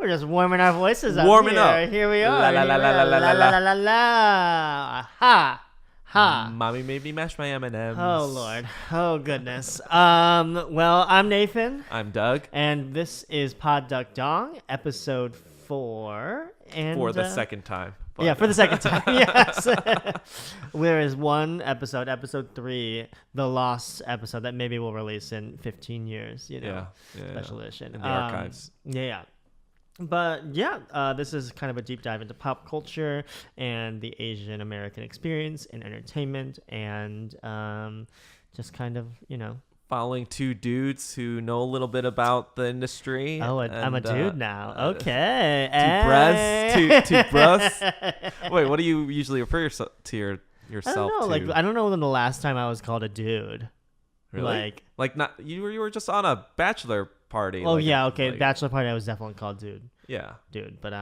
We're just warming our voices up. Warming up. Here we are. La la la la la la la la la. Ha. Ha. Mommy made me mash my M&Ms. Oh, Lord. Oh, goodness. Well, I'm Nathan. I'm Doug. And this is Pod Duck Dong, episode 4. And, for the second time. Yeah, for the second time, yes. There is one episode, episode 3, the lost episode that maybe we'll release in 15 years, special edition. In the archives. Yeah. But yeah, this is kind of a deep dive into pop culture and the Asian American experience in entertainment and just kind of, following two dudes who know a little bit about the industry. Oh, I'm a dude now. Okay. Two bros. Wait, what do you usually refer yourself to? I don't know. I don't know when the last time I was called a dude. Really? Like not you were just on a bachelor party. Oh yeah, okay. Bachelor party, I was definitely called dude. Yeah, dude. But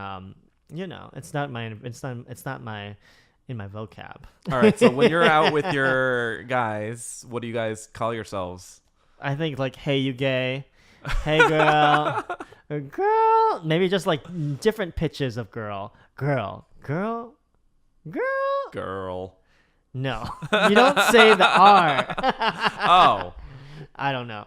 it's not my in my vocab. All right. So when you're out with your guys, what do you guys call yourselves? I think like, hey, you gay? Hey, girl. Or girl. Maybe just like different pitches of girl. Girl. No, you don't say the R. Oh. I don't know.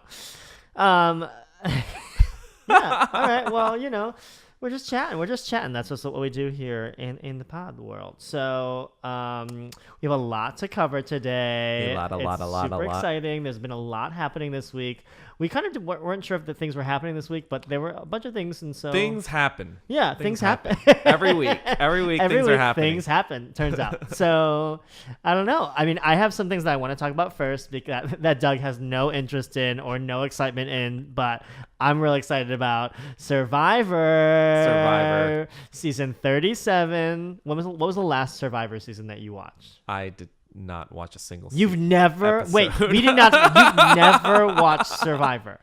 Yeah. All right. Well, we're just chatting. That's just what we do here in the pod world. So we have a lot to cover today. It's super exciting. There's been a lot happening this week. We kind of weren't sure if the things were happening this week, but there were a bunch of things, and so things happen. Yeah, things happen every week. Every week things are happening. Things happen. Turns out. So I don't know. I mean, I have some things that I want to talk about first because that Doug has no interest in or no excitement in, but I'm really excited about Survivor season 37. What was the last Survivor season that you watched? I did not watch a single You've never episode. Wait, we did not you've never watched Survivor?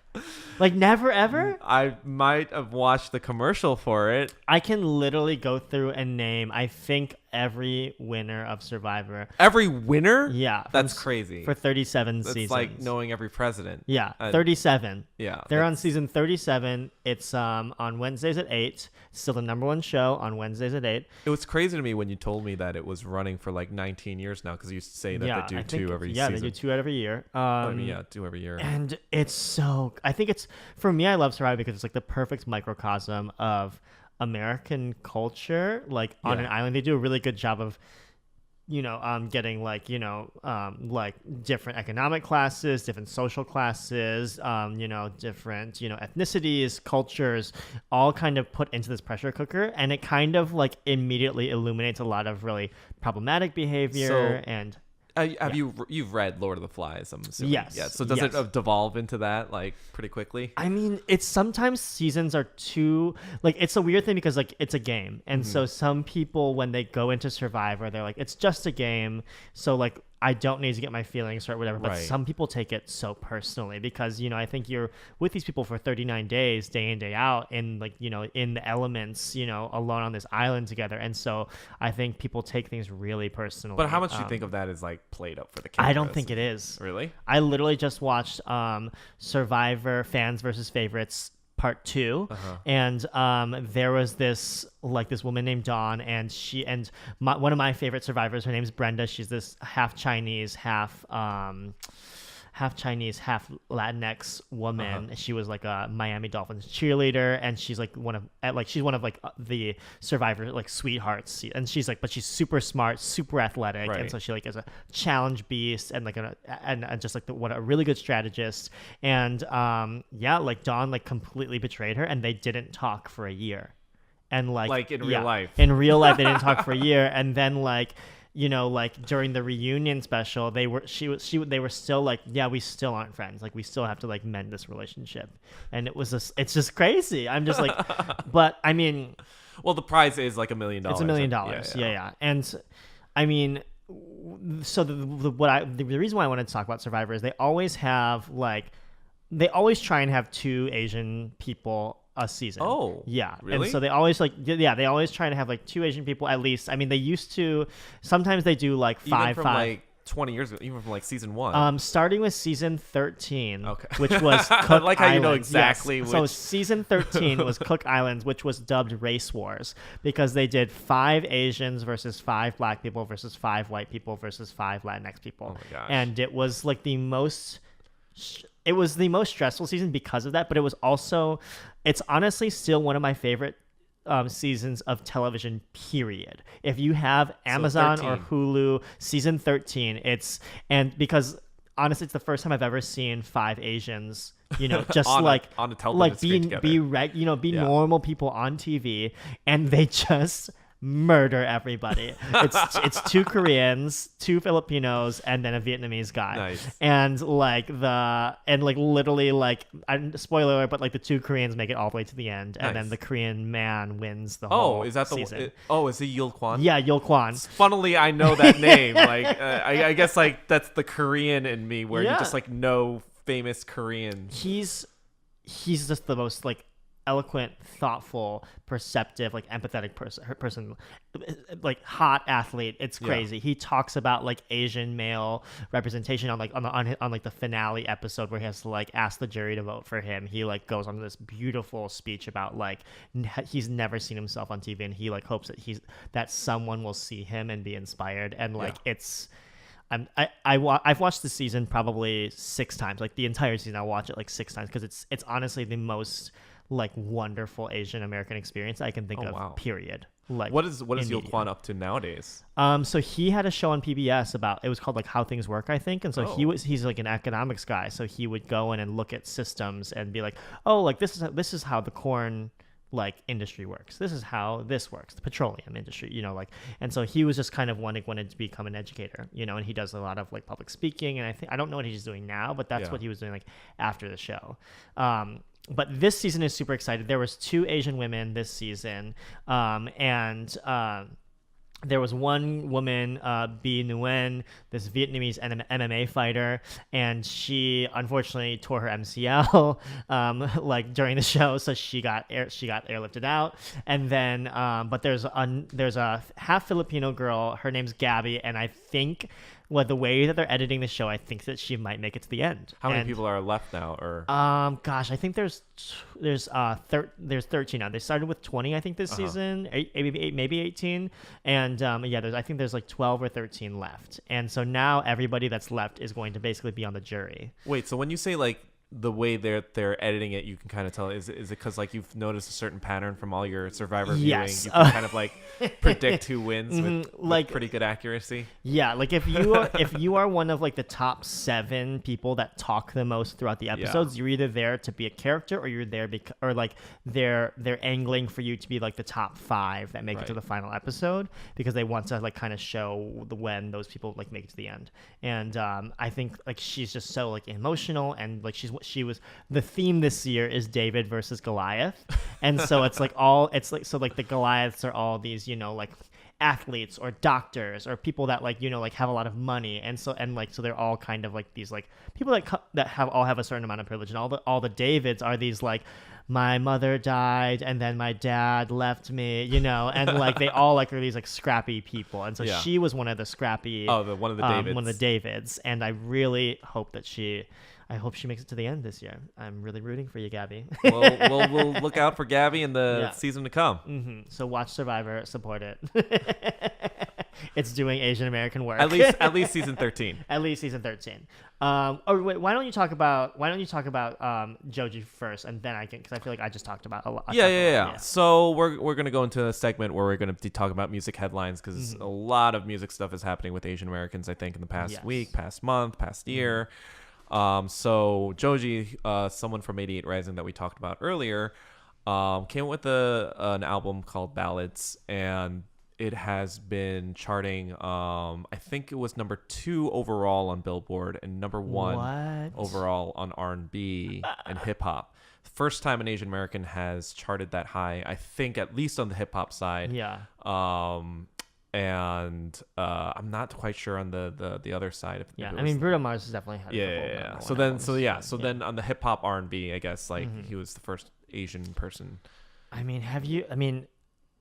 Like never ever? I might have watched the commercial for it. I can literally go through and name, I think, every winner of Survivor. Every winner? Yeah. That's crazy. For 37 seasons. It's like knowing every president. Yeah, 37. Yeah. They're on season 37. It's on Wednesdays at 8. It's still the number one show on Wednesdays at 8. It was crazy to me when you told me that it was running for like 19 years now because you used to say that they do two every season. Yeah, they do 2 every year. 2 every year. And it's so... I think it's... For me, I love Survivor because it's like the perfect microcosm of American culture. Like on an island, they do a really good job of... getting like different economic classes, different social classes, different, ethnicities, cultures, all kind of put into this pressure cooker. And it kind of like immediately illuminates a lot of really problematic behavior. You've read Lord of the Flies, I'm assuming. Yes. Yeah. So does it devolve into that like pretty quickly? I mean, it's sometimes seasons are too like it's a weird thing because like it's a game, and so some people when they go into Survivor, they're like it's just a game, so like I don't need to get my feelings hurt, whatever. But some people take it so personally because, I think you're with these people for 39 days, day in, day out, in like, in the elements, alone on this island together. And so I think people take things really personally. But how much do you think of that is like played up for the cameras? I don't think it is. Really? I literally just watched Survivor Fans versus Favorites Part 2, and there was this woman named Dawn, and one of my favorite survivors, her name's Brenda. She's this half Chinese, half Latinx woman. She was like a Miami Dolphins cheerleader, and she's like one of the Survivor like sweethearts. And she's like, but she's super smart, super athletic, and so she like is a challenge beast and like and just like what a really good strategist. And like Dawn like completely betrayed her, and they didn't talk for a year. And like in real life, they didn't talk for a year, and then like. Like during the reunion special, they were still like, yeah, we still aren't friends. Like we still have to like mend this relationship. And it's just crazy. I'm just like, but I mean, well, the prize is like $1 million. It's $1 million. Yeah. And I mean, so the reason why I wanted to talk about Survivor is they always try and have 2 Asian people a season. Oh, yeah. Really? And so they always try to have like 2 Asian people at least. I mean, they used to. Sometimes they do like 5-5. Like 20 years ago, even from like season 1. Starting with season 13, okay. which was Cook I like how Islands. you know exactly yes. which. So season 13 was Cook Islands, which was dubbed Race Wars because they did 5 Asians versus 5 Black people versus 5 white people versus 5 Latinx people. Oh my gosh. And it was like the most stressful season because of that, but it was also, it's honestly still one of my favorite seasons of television, period. If you have Amazon or Hulu, season 13, because honestly, it's the first time I've ever seen 5 Asians, just on a television be normal people on TV, and they just murder everybody. It's 2 Koreans, 2 Filipinos, and then a Vietnamese guy. Nice. And literally spoiler alert, but like the 2 Koreans make it all the way to the end, and then the Korean man wins the whole is that season. Is he Yoo Kwan? Yeah, Yoo Kwan. Funnily, I know that name. I guess like that's the Korean in me where you just like know famous Koreans. He's just the most like eloquent, thoughtful, perceptive, like empathetic person, like hot athlete. It's crazy. Yeah. He talks about like Asian male representation on the finale episode where he has to like ask the jury to vote for him. He like goes on this beautiful speech about like he's never seen himself on TV, and he like hopes that someone will see him and be inspired. And like it's. I've watched the season probably 6 times, like the entire season. I'll watch it like 6 times because it's honestly the most like wonderful Asian American experience I can think of. Wow. Period. Like, what is Yoo Kwan up to nowadays? So he had a show on PBS about, it was called like How Things Work, I think, and so he's like an economics guy, so he would go in and look at systems and be like, oh, like this is how the corn like industry works. This is how this works, the petroleum industry, and so he was just kind of wanted to become an educator, and he does a lot of like public speaking, and I don't know what he's doing now, but that's what he was doing like after the show. But this season is super excited. There was 2 Asian women this season, and there was one woman, Bee Nguyen, this Vietnamese MMA fighter, and she unfortunately tore her MCL like during the show, so she got airlifted out. And then, but there's a half Filipino girl. Her name's Gabby, and I think. Well, the way that they're editing the show, I think that she might make it to the end. How many people are left now? Or gosh, I think there's 13 now. They started with 20, I think, this season, maybe 18, and I think there's like 12 or 13 left. And so now everybody that's left is going to basically be on the jury. Wait, so when you say like the way they're editing it, you can kind of tell, is it because like you've noticed a certain pattern from all your Survivor viewing? You can kind of like predict who wins with pretty good accuracy. Yeah, like if you are one of like the top 7 people that talk the most throughout the episodes, you're either there to be a character, or you're there or like they're angling for you to be like the top 5 that make it to the final episode, because they want to like kind of show when those people like make it to the end. And I think like she's just so like emotional, and like the theme this year is David versus Goliath, and so it's like the Goliaths are all these like athletes or doctors or people that like like have a lot of money, and so they're all kind of like these like people that have a certain amount of privilege, and all the Davids are these like, my mother died and then my dad left me, and like they all like are these like scrappy people, and so she was one of the scrappy one of the Davids, and I really hope that she makes it to the end this year. I'm really rooting for you, Gabby. We'll look out for Gabby in the season to come. Mm-hmm. So watch Survivor, support it. It's doing Asian American work. At least season 13. At least season 13. Wait, why don't you talk about Joji first, and then I can, because I feel like I just talked about a lot. Yeah. So we're gonna go into a segment where we're gonna be talking about music headlines, because a lot of music stuff is happening with Asian Americans, I think, in the past week, past month, past year. So Joji, someone from 88rising that we talked about earlier, came with an album called Ballads, and it has been charting. I think it was number 2 overall on Billboard and number 1 overall on R&B and hip hop. First time an Asian American has charted that high, I think, at least on the hip hop side. Yeah. And I'm not quite sure on the other side. I mean, Bruno Mars has definitely had a couple. So then on the hip hop R&B, I guess, like he was the first Asian person. I mean,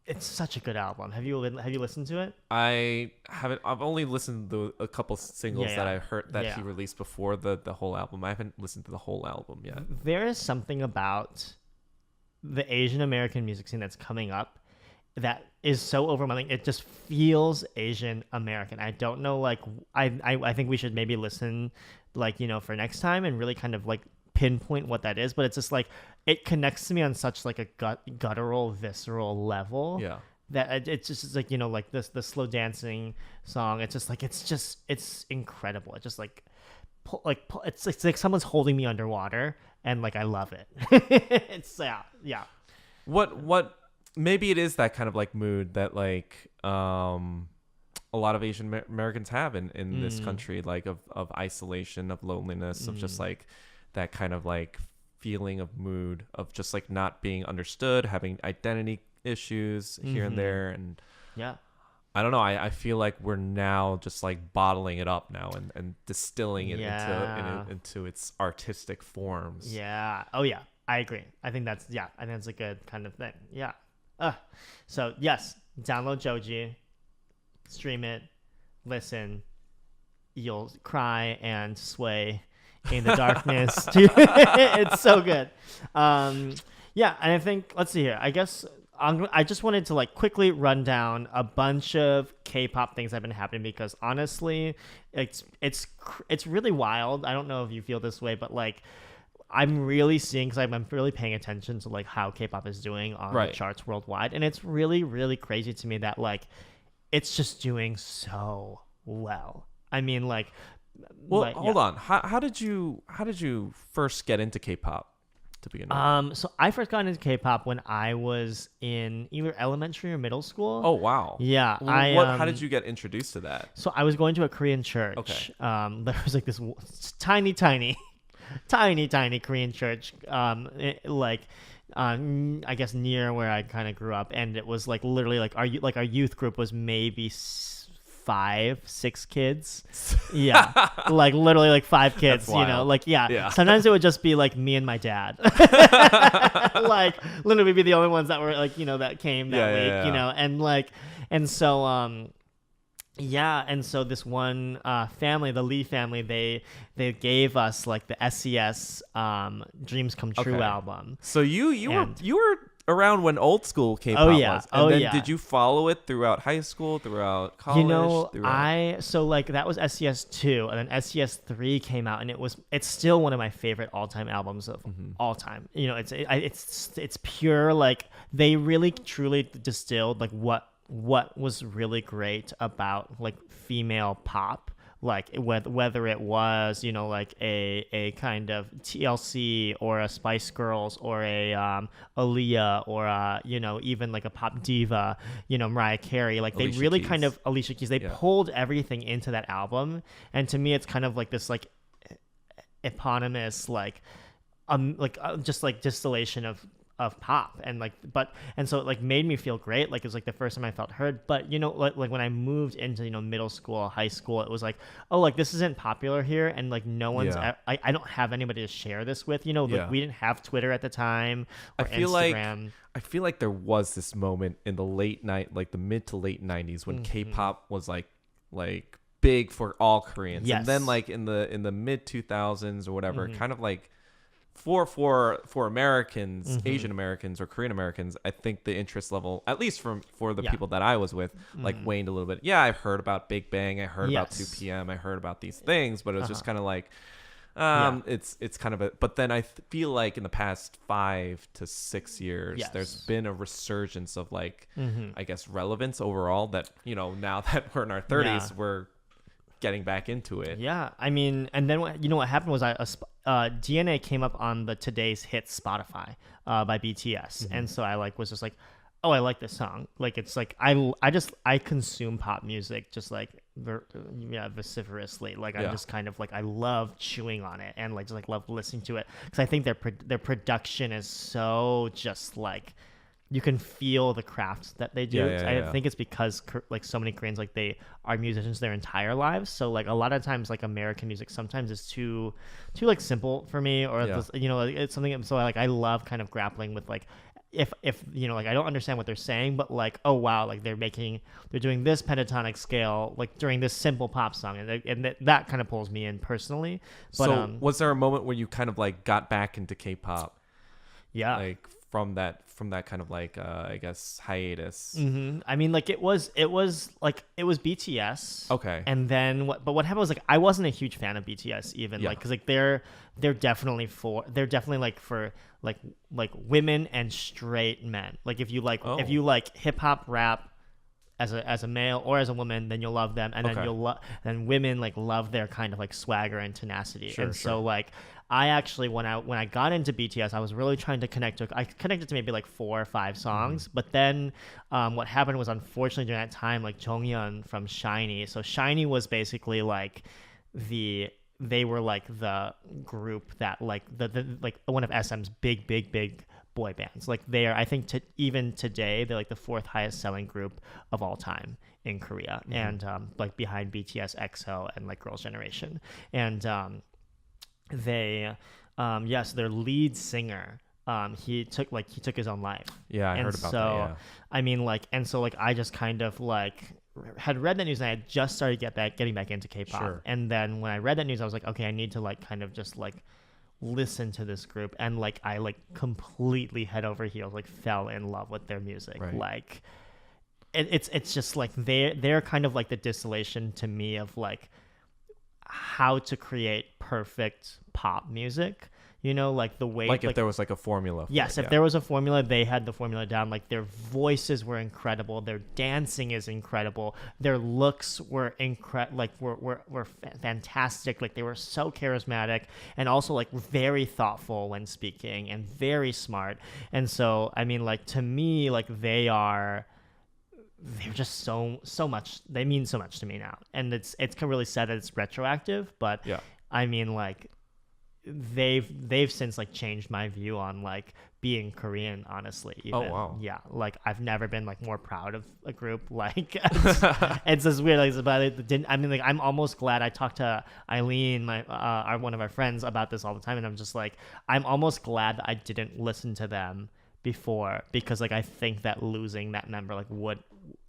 it's such a good album. Have you listened to it? I haven't. I've only listened to a couple singles that I heard that he Yeah. released before the whole album. I haven't listened to the whole album yet. There is something about the Asian American music scene that's coming up that is so overwhelming. It just feels Asian American. I don't know, like I think we should maybe listen, like, for next time and really kind of like pinpoint what that is. But it's just like it connects to me on such like a guttural, visceral level. Yeah. That it's just like, like the slow dancing song. It's just like it's incredible. It's just like it's like someone's holding me underwater, and like I love it. It's yeah. What maybe it is that kind of like mood that like a lot of Asian Americans have in this country, like of isolation, of loneliness, of just like that kind of like feeling of mood of just like not being understood, having identity issues here and there. And yeah, I don't know, I feel like we're now just like bottling it up now and distilling it into its artistic forms. Yeah. Oh yeah, I agree. I think that's a good kind of thing. Yeah. So yes, download Joji, stream it, listen. You'll cry and sway in the darkness. It's so good. Yeah, and I think, let's see here. I guess I just wanted to like quickly run down a bunch of K-pop things that have been happening, because honestly, it's really wild. I don't know if you feel this way, but like I'm really seeing, because I'm really paying attention to like how K-pop is doing on the charts worldwide, and it's really, really crazy to me that like it's just doing so well. I mean, like, well, hold on. How did you first get into K-pop to begin with? So I first got into K-pop when I was in either elementary or middle school. Oh wow. Yeah. Well, how did you get introduced to that? So I was going to a Korean church. Okay. There was like this tiny Korean church, I guess near where I kind of grew up, and it was like literally like our youth group was maybe 5-6 kids. Yeah. Like literally like 5 kids. Like yeah. Sometimes it would just be like me and my dad. Like literally be the only ones that were like that came that week. And so and so this one family, the Lee family, they gave us like the SES Dreams Come True album. So you were around when old school K-pop was. And then did you follow it throughout high school, throughout college? So like that was SES 2, and then SES 3 came out, and it's still one of my favorite all-time albums of all time. It's pure, like they really truly distilled like what was really great about like female pop, like whether it was like a kind of TLC or a Spice Girls or a Aaliyah or even like a pop diva, Mariah Carey, like Alicia they really Keys. kind of Alicia Keys, they pulled everything into that album, and to me it's kind of like this like eponymous just like distillation of pop, and so it like made me feel great. Like it was like the first time I felt heard. But like when I moved into middle school, high school, it was like, oh, like this isn't popular here, and like no one's I don't have anybody to share this with. Like we didn't have Twitter at the time or Instagram. I feel like there was this moment in the the mid to late 90s when K-pop was like big for all Koreans. Yes. And then like in the mid 2000s or whatever, kind of like for Americans, Asian Americans or Korean Americans, I think the interest level, at least for the people that I was with, like waned a little bit. Yeah, I've heard about Big Bang, I heard about 2PM, I heard about these things, but it was just kind of like it's kind of a, but then I feel like in the past 5 to 6 years there's been a resurgence of like I guess relevance overall, that now that we're in our 30s we're getting back into it. Yeah, I mean, and then what happened was DNA came up on the Today's Hits Spotify by BTS, and so I was just like, oh, I like this song. Like it's like I consume pop music just like vociferously. Like I'm just kind of like I love chewing on it and just like love listening to it, because I think their production is so just like. You can feel the craft that they do. I think it's because like so many Koreans, like they are musicians their entire lives. So like a lot of times like American music sometimes is too like simple for me, or it's something. So like I love kind of grappling with like if you know, like I don't understand what they're saying, but like, oh wow, like they're doing this pentatonic scale like during this simple pop song, and that kind of pulls me in personally. But so was there a moment where you kind of like got back into K-pop? Yeah. Like from that kind of like I guess hiatus. Mm-hmm. I mean, like it was BTS. Okay. And then what happened was like I wasn't a huge fan of BTS even, like because like they're definitely for women and straight men. Like if you like hip hop rap as a male or as a woman, then you'll love them, and then then women like love their kind of like swagger and tenacity. So like I actually when I got into BTS, I was really trying to I connected to maybe like 4 or 5 songs, but then what happened was, unfortunately during that time, like Jong-Yeon from SHINee. So SHINee was basically like they were like the group that like the like one of SM's big boy bands. Like they are, I think even today, they're like the 4th highest selling group of all time in Korea, and like behind BTS, EXO, and like Girls' Generation. And they so their lead singer, he took his own life. Yeah, I heard about that. Yeah. I mean, like, and so like I just kind of like had read that news, and I had just started getting back into K-pop. Sure. And then when I read that news, I was like, okay, I need to like kind of just like listen to this group, and like I like completely head over heels like fell in love with their music. Right. Like it's just like they're kind of like the distillation to me of like how to create perfect pop music, you know, like the way like if there was like a formula for yes it, if there was a formula, they had the formula down. Like their voices were incredible, their dancing is incredible, their looks were were fantastic. Like they were so charismatic, and also like very thoughtful when speaking, and very smart. And so I mean, like to me, like they're just so much, they mean so much to me now. And it's really sad that it's retroactive, but yeah, I mean, like they've since like changed my view on like being Korean, honestly. Even. Oh wow. Yeah, like I've never been like more proud of a group. Like it's just weird, like, but it didn't, I mean, like I'm almost glad. I talked to Eileen, my one of our friends, about this all the time, and I'm just like, I'm almost glad that I didn't listen to them before, because like I think that losing that member like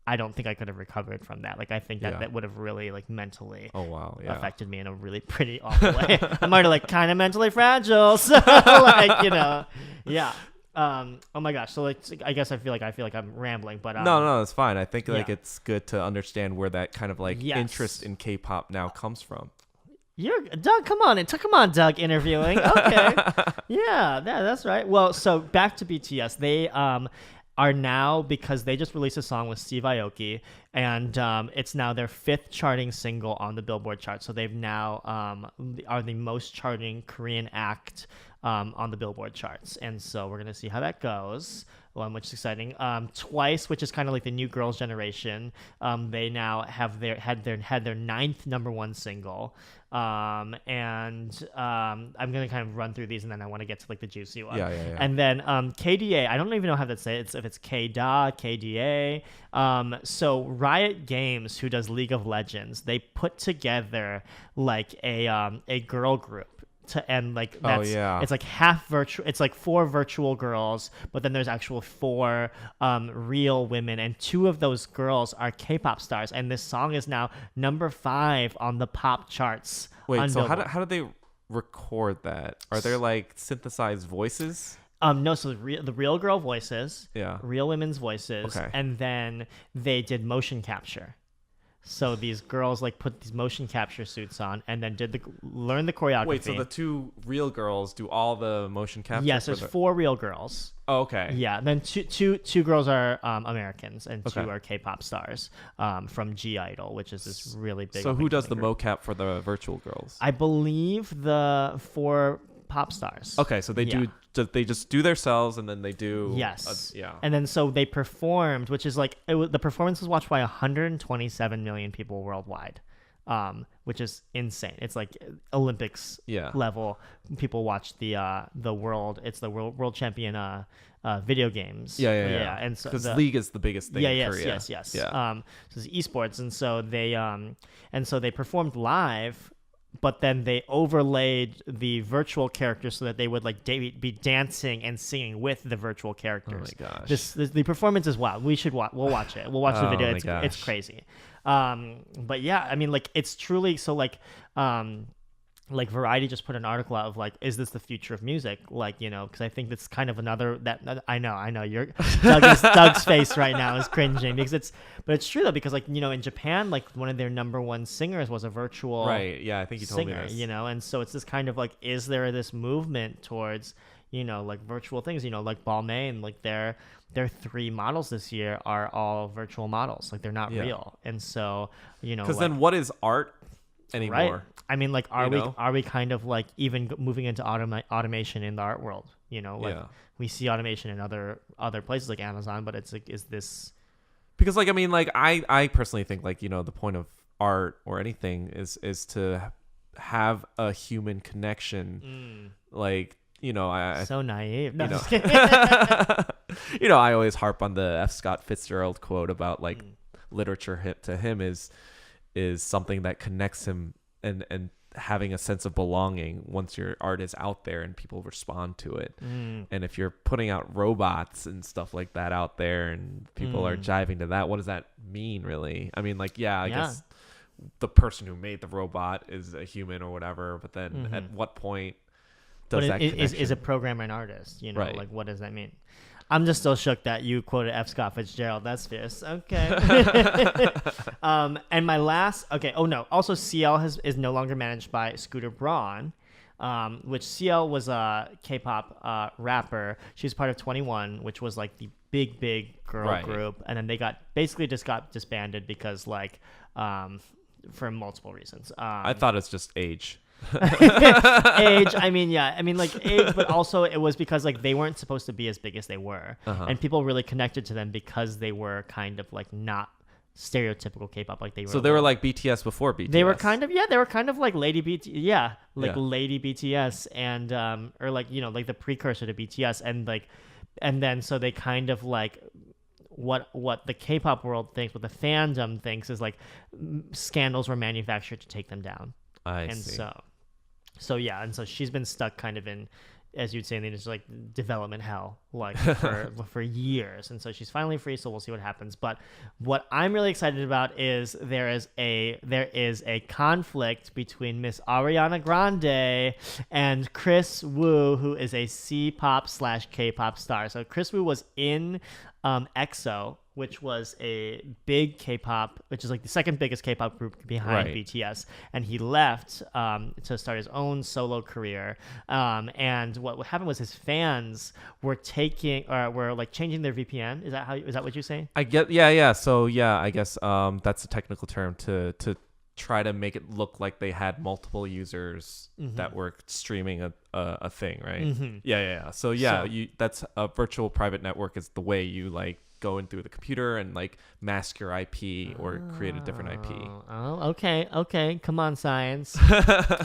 I don't think I could have recovered from that. Like I think that would have really like mentally affected me in a really pretty awful way. I'm already like kind of mentally fragile, so like, you know, yeah. Oh my gosh. So like I guess I feel like I'm rambling, but no, it's fine. I think like it's good to understand where that kind of like interest in K-pop now comes from. You're Doug. Come on, Doug. Interviewing. Okay. Yeah, that's right. Well, so back to BTS. They are now, because they just released a song with Steve Aoki, and it's now their 5th charting single on the Billboard chart. So they've now are the most charting Korean act on the Billboard charts, and so we're gonna see how that goes. Which is exciting. Twice, which is kind of like the new Girls' Generation, they now had their 9th #1 single. I'm gonna kind of run through these, and then I want to get to like the juicy one. Yeah. And then KDA, I don't even know how to say it. If it's KDA, KDA. So Riot Games, who does League of Legends, they put together like a girl group. And like it's like half virtual, it's like 4 virtual girls, but then there's actual 4 real women, and 2 of those girls are K-pop stars, and this song is now #5 on the pop charts. Wait, so how do they record that? Are there like synthesized voices? No, so the real girl voices, real women's voices, okay. And then they did motion capture. So these girls like put these motion capture suits on, and then learn the choreography. Wait, so the 2 real girls do all the motion capture? Yes, there's 4 real girls. Oh, okay. Yeah, and then two girls are Americans, and 2 are K-pop stars from G-Idol, which is this really big. So who does the mocap for the virtual girls? I believe the 4 pop stars. Okay, so they they just do themselves, and then they do and then so they performed, which is like the performance was watched by 127 million people worldwide, which is insane. It's like Olympics level. People watch the world champion video games. Yeah. And so because League is the biggest thing in Korea. Yes. So it's esports, and so they performed live but then they overlaid the virtual characters so that they would like be dancing and singing with the virtual characters. Oh my gosh! The performance is wild. We should watch. We'll watch it. We'll watch the video. It's crazy. But yeah, I mean, like it's truly so like Variety just put an article out of like, is this the future of music? Like, you know, because I think that's kind of another that I know you're Doug's face right now is cringing because but it's true though, because like, you know, in Japan, like one of their number one singers was a virtual right. Yeah, I think you told me this. You know, and so it's this kind of like, is there this movement towards, you know, like virtual things, you know, like Balmain, like their 3 models this year are all virtual models, like they're not real, and so, you know, because then what is art anymore? Right? I mean, like, are we kind of like even moving into automation in the art world? You know, like we see automation in other places like Amazon, but it's like, is this? Because like, I mean, like I personally think like, you know, the point of art or anything is to have a human connection. Like, you know, I so naive. No, you know, you know, I always harp on the F. Scott Fitzgerald quote about like literature to him is something that connects him and having a sense of belonging once your art is out there and people respond to it. And if you're putting out robots and stuff like that out there and people are jiving to that, what does that mean really? I mean, like, I guess the person who made the robot is a human or whatever, but then at what point does that is a programmer an artist? You know, right. Like what does that mean? I'm just still shook that you quoted F. Scott Fitzgerald. That's fierce. Okay. And my last, oh no. Also, CL is no longer managed by Scooter Braun, which CL was a K-pop rapper. She was part of 21, which was like the big girl group, and then they got disbanded because like for multiple reasons. I thought it's just age. Age, I mean like age, but also it was because like they weren't supposed to be as big as they were, and people really connected to them because they were kind of like not stereotypical K-pop, like they were. So they were like BTS before BTS. They were kind of like Lady BTS, Lady BTS, and or like, you know, like the precursor to BTS, and then so they kind of like what the K-pop world thinks, what the fandom thinks is like scandals were manufactured to take them down. I see. And so she's been stuck kind of in, as you'd say, in just like development hell, like for years, and so she's finally free. So we'll see what happens. But what I'm really excited about is there is a conflict between Miss Ariana Grande and Chris Wu, who is a C-pop / K-pop star. So Chris Wu was in EXO, which was a big K-pop, which is like the second biggest K-pop group behind BTS, and he left to start his own solo career. And what happened was his fans were changing their VPN. Is that what you say? I get, yeah. So I guess that's a technical term to try to make it look like they had multiple users that were streaming a thing, right? Yeah. So that's a virtual private network is the way you like go in through the computer and like mask your IP or create a different IP. Oh, okay. Come on, science.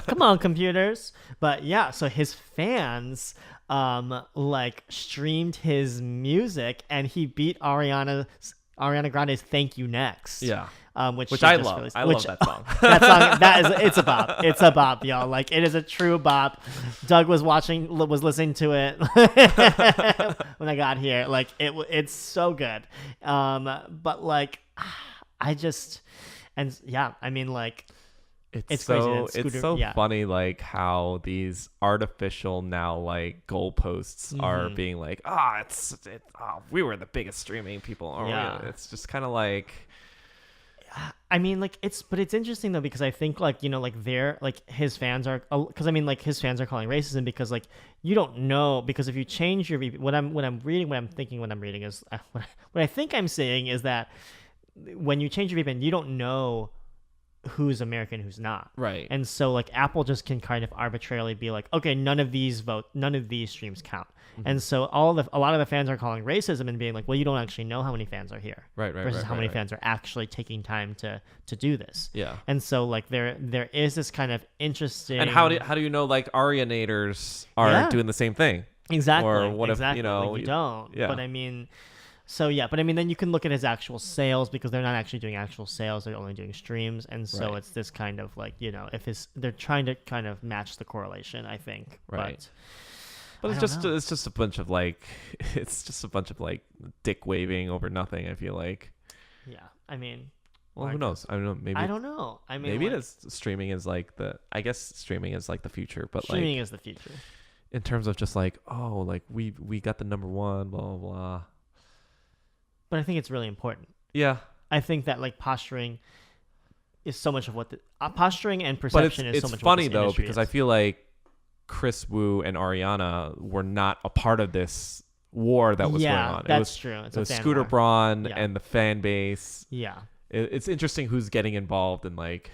Come on, computers. But yeah, so his fans like streamed his music, and he beat Ariana Grande's "Thank You Next." Yeah. Which I love. Released, I love that song. That song, it's a bop. It's a bop, y'all. Like, it is a true bop. Doug was listening to it when I got here. Like, it's so good. But like, I mean, like, it's so crazy. It's so funny, like how these artificial now like goalposts are being like, we were the biggest streaming people. It's just kind of like. I mean, like it's interesting though, because I think like, you know, like his fans are, because I mean like his fans are calling racism because like you don't know, because if you change your what I'm reading is what I think I'm saying is that when you change your VPN, you don't know who's American, who's not. Right. And so like Apple just can kind of arbitrarily be like, okay, none of these streams count. And so a lot of the fans are calling racism and being like, well, you don't actually know how many fans are here. Right. Versus how many fans are actually taking time to do this. Yeah. And so like there is this kind of interesting. And how do you know like Arianators are doing the same thing? Exactly. Or what if, you know, like you don't. Yeah. But I mean, So yeah, but I mean, then you can look at his actual sales because they're not actually doing actual sales; they're only doing streams, and so Right. it's this kind of like if they're trying to kind of match the correlation, I think. Right. But it's just a bunch of like dick waving over nothing. I feel like. Yeah, I mean. Well, who knows? I don't know. Maybe I don't know. I mean, maybe it is streaming is like the. I guess streaming is like the future, but streaming is the future. In terms of just like we got the number one, blah blah blah. But I think it's really important. Yeah. I think that like posturing is so much of what the posturing and perception is so much. It's funny what though because I feel like Chris Wu and Ariana were not a part of this war that was going on. That's true. It was Scooter war. Braun and the fan base. Yeah. It's interesting who's getting involved and like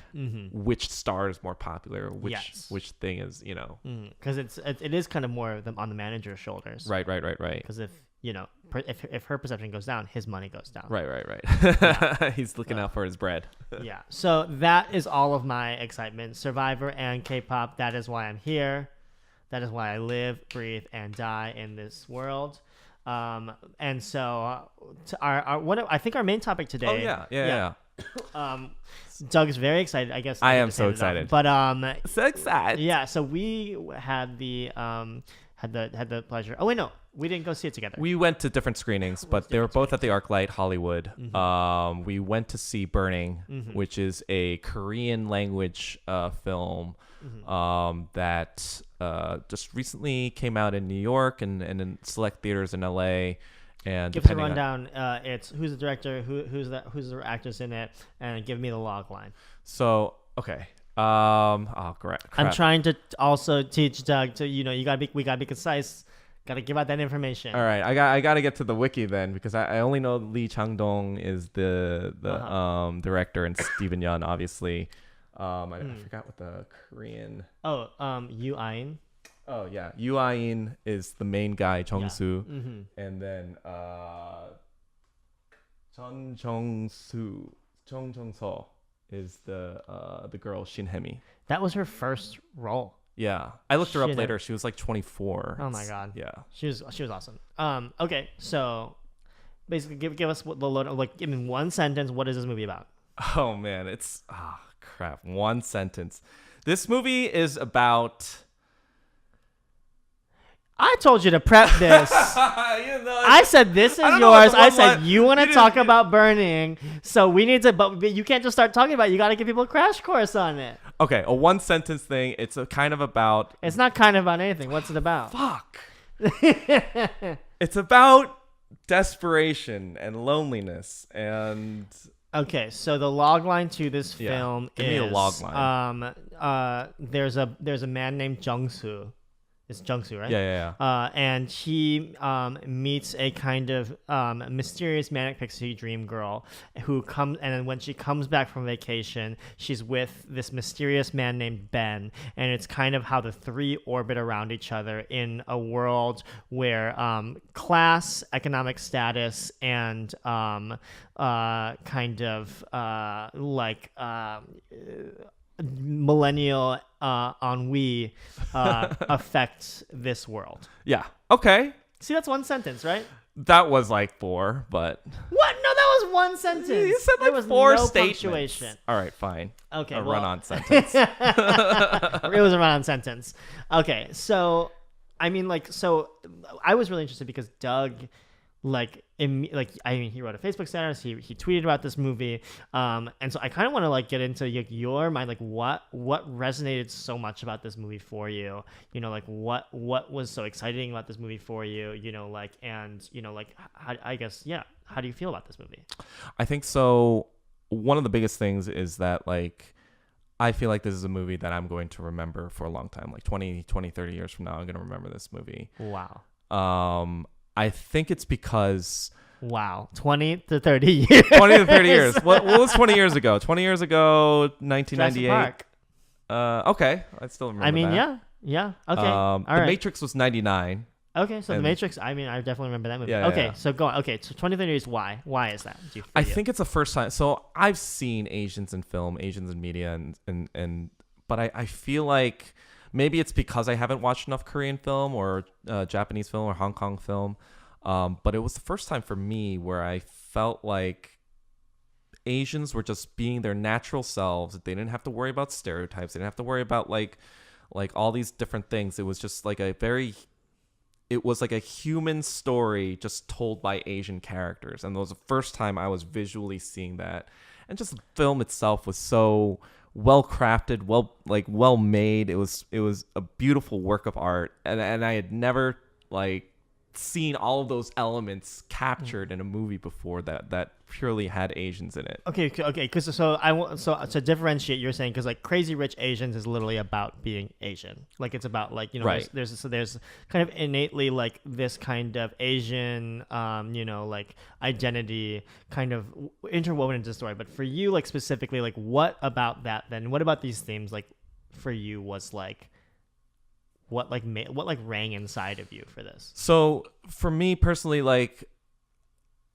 which star is more popular, which thing is because it is kind of more on the manager's shoulders. Right. Because if if her perception goes down, his money goes down. Right. Yeah. He's looking out for his bread. Yeah. So that is all of my excitement. Survivor and K-pop. That is why I'm here. That is why I live, breathe, and die in this world. And so I think our main topic today. Oh yeah. Doug's very excited. I guess I am so excited. But so excited. Yeah. So we had the pleasure. Oh wait, no, we didn't go see it together. We went to different screenings, but they were both at the ArcLight Hollywood. We went to see Beoning, which is a Korean language film that just recently came out in New York and in select theaters in LA. And give us a rundown. It's who's the director, who's the actors in it, and give me the log line. So okay. Crap. I'm trying to also teach Doug to we gotta be concise. Gotta give out that information. All right, I got to get to the wiki then because I only know Lee Chang Dong is the director and Steven Yeun obviously. I forgot what the Korean. Yoo Ah-In. Oh yeah, Yoo Ah-In is the main guy, Jang-Seo, and then Jang-Seo is the girl Shin Hemi. That was her first role. Yeah, I looked her up later. She was like 24. Oh my god. Yeah, she was awesome. Okay, so basically, give us the load. Like, give me one sentence. What is this movie about? Oh man, it's crap. One sentence. This movie is about. I told you to prep this. I said this is yours. I said you want to talk about Beoning, so we need to. But you can't just start talking about it. You got to give people a crash course on it. Okay, a one sentence thing. It's a kind of about. It's not kind of about anything. What's it about? Fuck. It's about desperation and loneliness and. Okay, so the log line to this film give me a log line. There's a man named Jang-Seo. It's Jang-Seo, right? Yeah. And he meets a kind of mysterious manic pixie dream girl who comes, and then when she comes back from vacation, she's with this mysterious man named Ben, and it's kind of how the three orbit around each other in a world where class, economic status, and kind of millennial ennui affects this world. Yeah. Okay. See, that's one sentence, right? That was like 4, but what? No, that was one sentence. You said like there was 4 no statements. Punctuation. All right, fine. Okay, a run-on sentence. It was a run-on sentence. Okay, so I was really interested because Doug. He wrote a Facebook status. He tweeted about this movie, and so I kind of want to get into your mind, what resonated so much about this movie for you. What was so exciting about this movie for you. How do you feel about this movie? I think so. One of the biggest things is that I feel like this is a movie that I'm going to remember for a long time. 20, 30 years from now, I'm going to remember this movie. Wow. I think it's because... Wow. 20 to 30 years. 20 to 30 years. What was 20 years ago? 20 years ago, 1998. Jurassic Park. Okay. I still remember that. Yeah. Okay. All right. The Matrix was 99. Okay, so The Matrix, I definitely remember that movie. Yeah, okay, yeah. So go on. Okay, so 20, 30 years, why? Why is that? I think it's the first time. So I've seen Asians in film, Asians in media, but I feel like... Maybe it's because I haven't watched enough Korean film or Japanese film or Hong Kong film. But it was the first time for me where I felt like Asians were just being their natural selves. They didn't have to worry about stereotypes. They didn't have to worry about like all these different things. It was just like it was like a human story just told by Asian characters. And it was the first time I was visually seeing that. And just the film itself was so well crafted, well made. It was a beautiful work of art. And I had never like seen all of those elements captured in a movie before that purely had Asians in it. Okay, because so to differentiate, you're saying because like Crazy Rich Asians is literally about being Asian, like it's about like right. there's kind of innately like this kind of Asian like identity kind of interwoven into the story. But for you, like specifically, like what about that then? What about these themes like for you was like what rang inside of you for this? So for me personally, like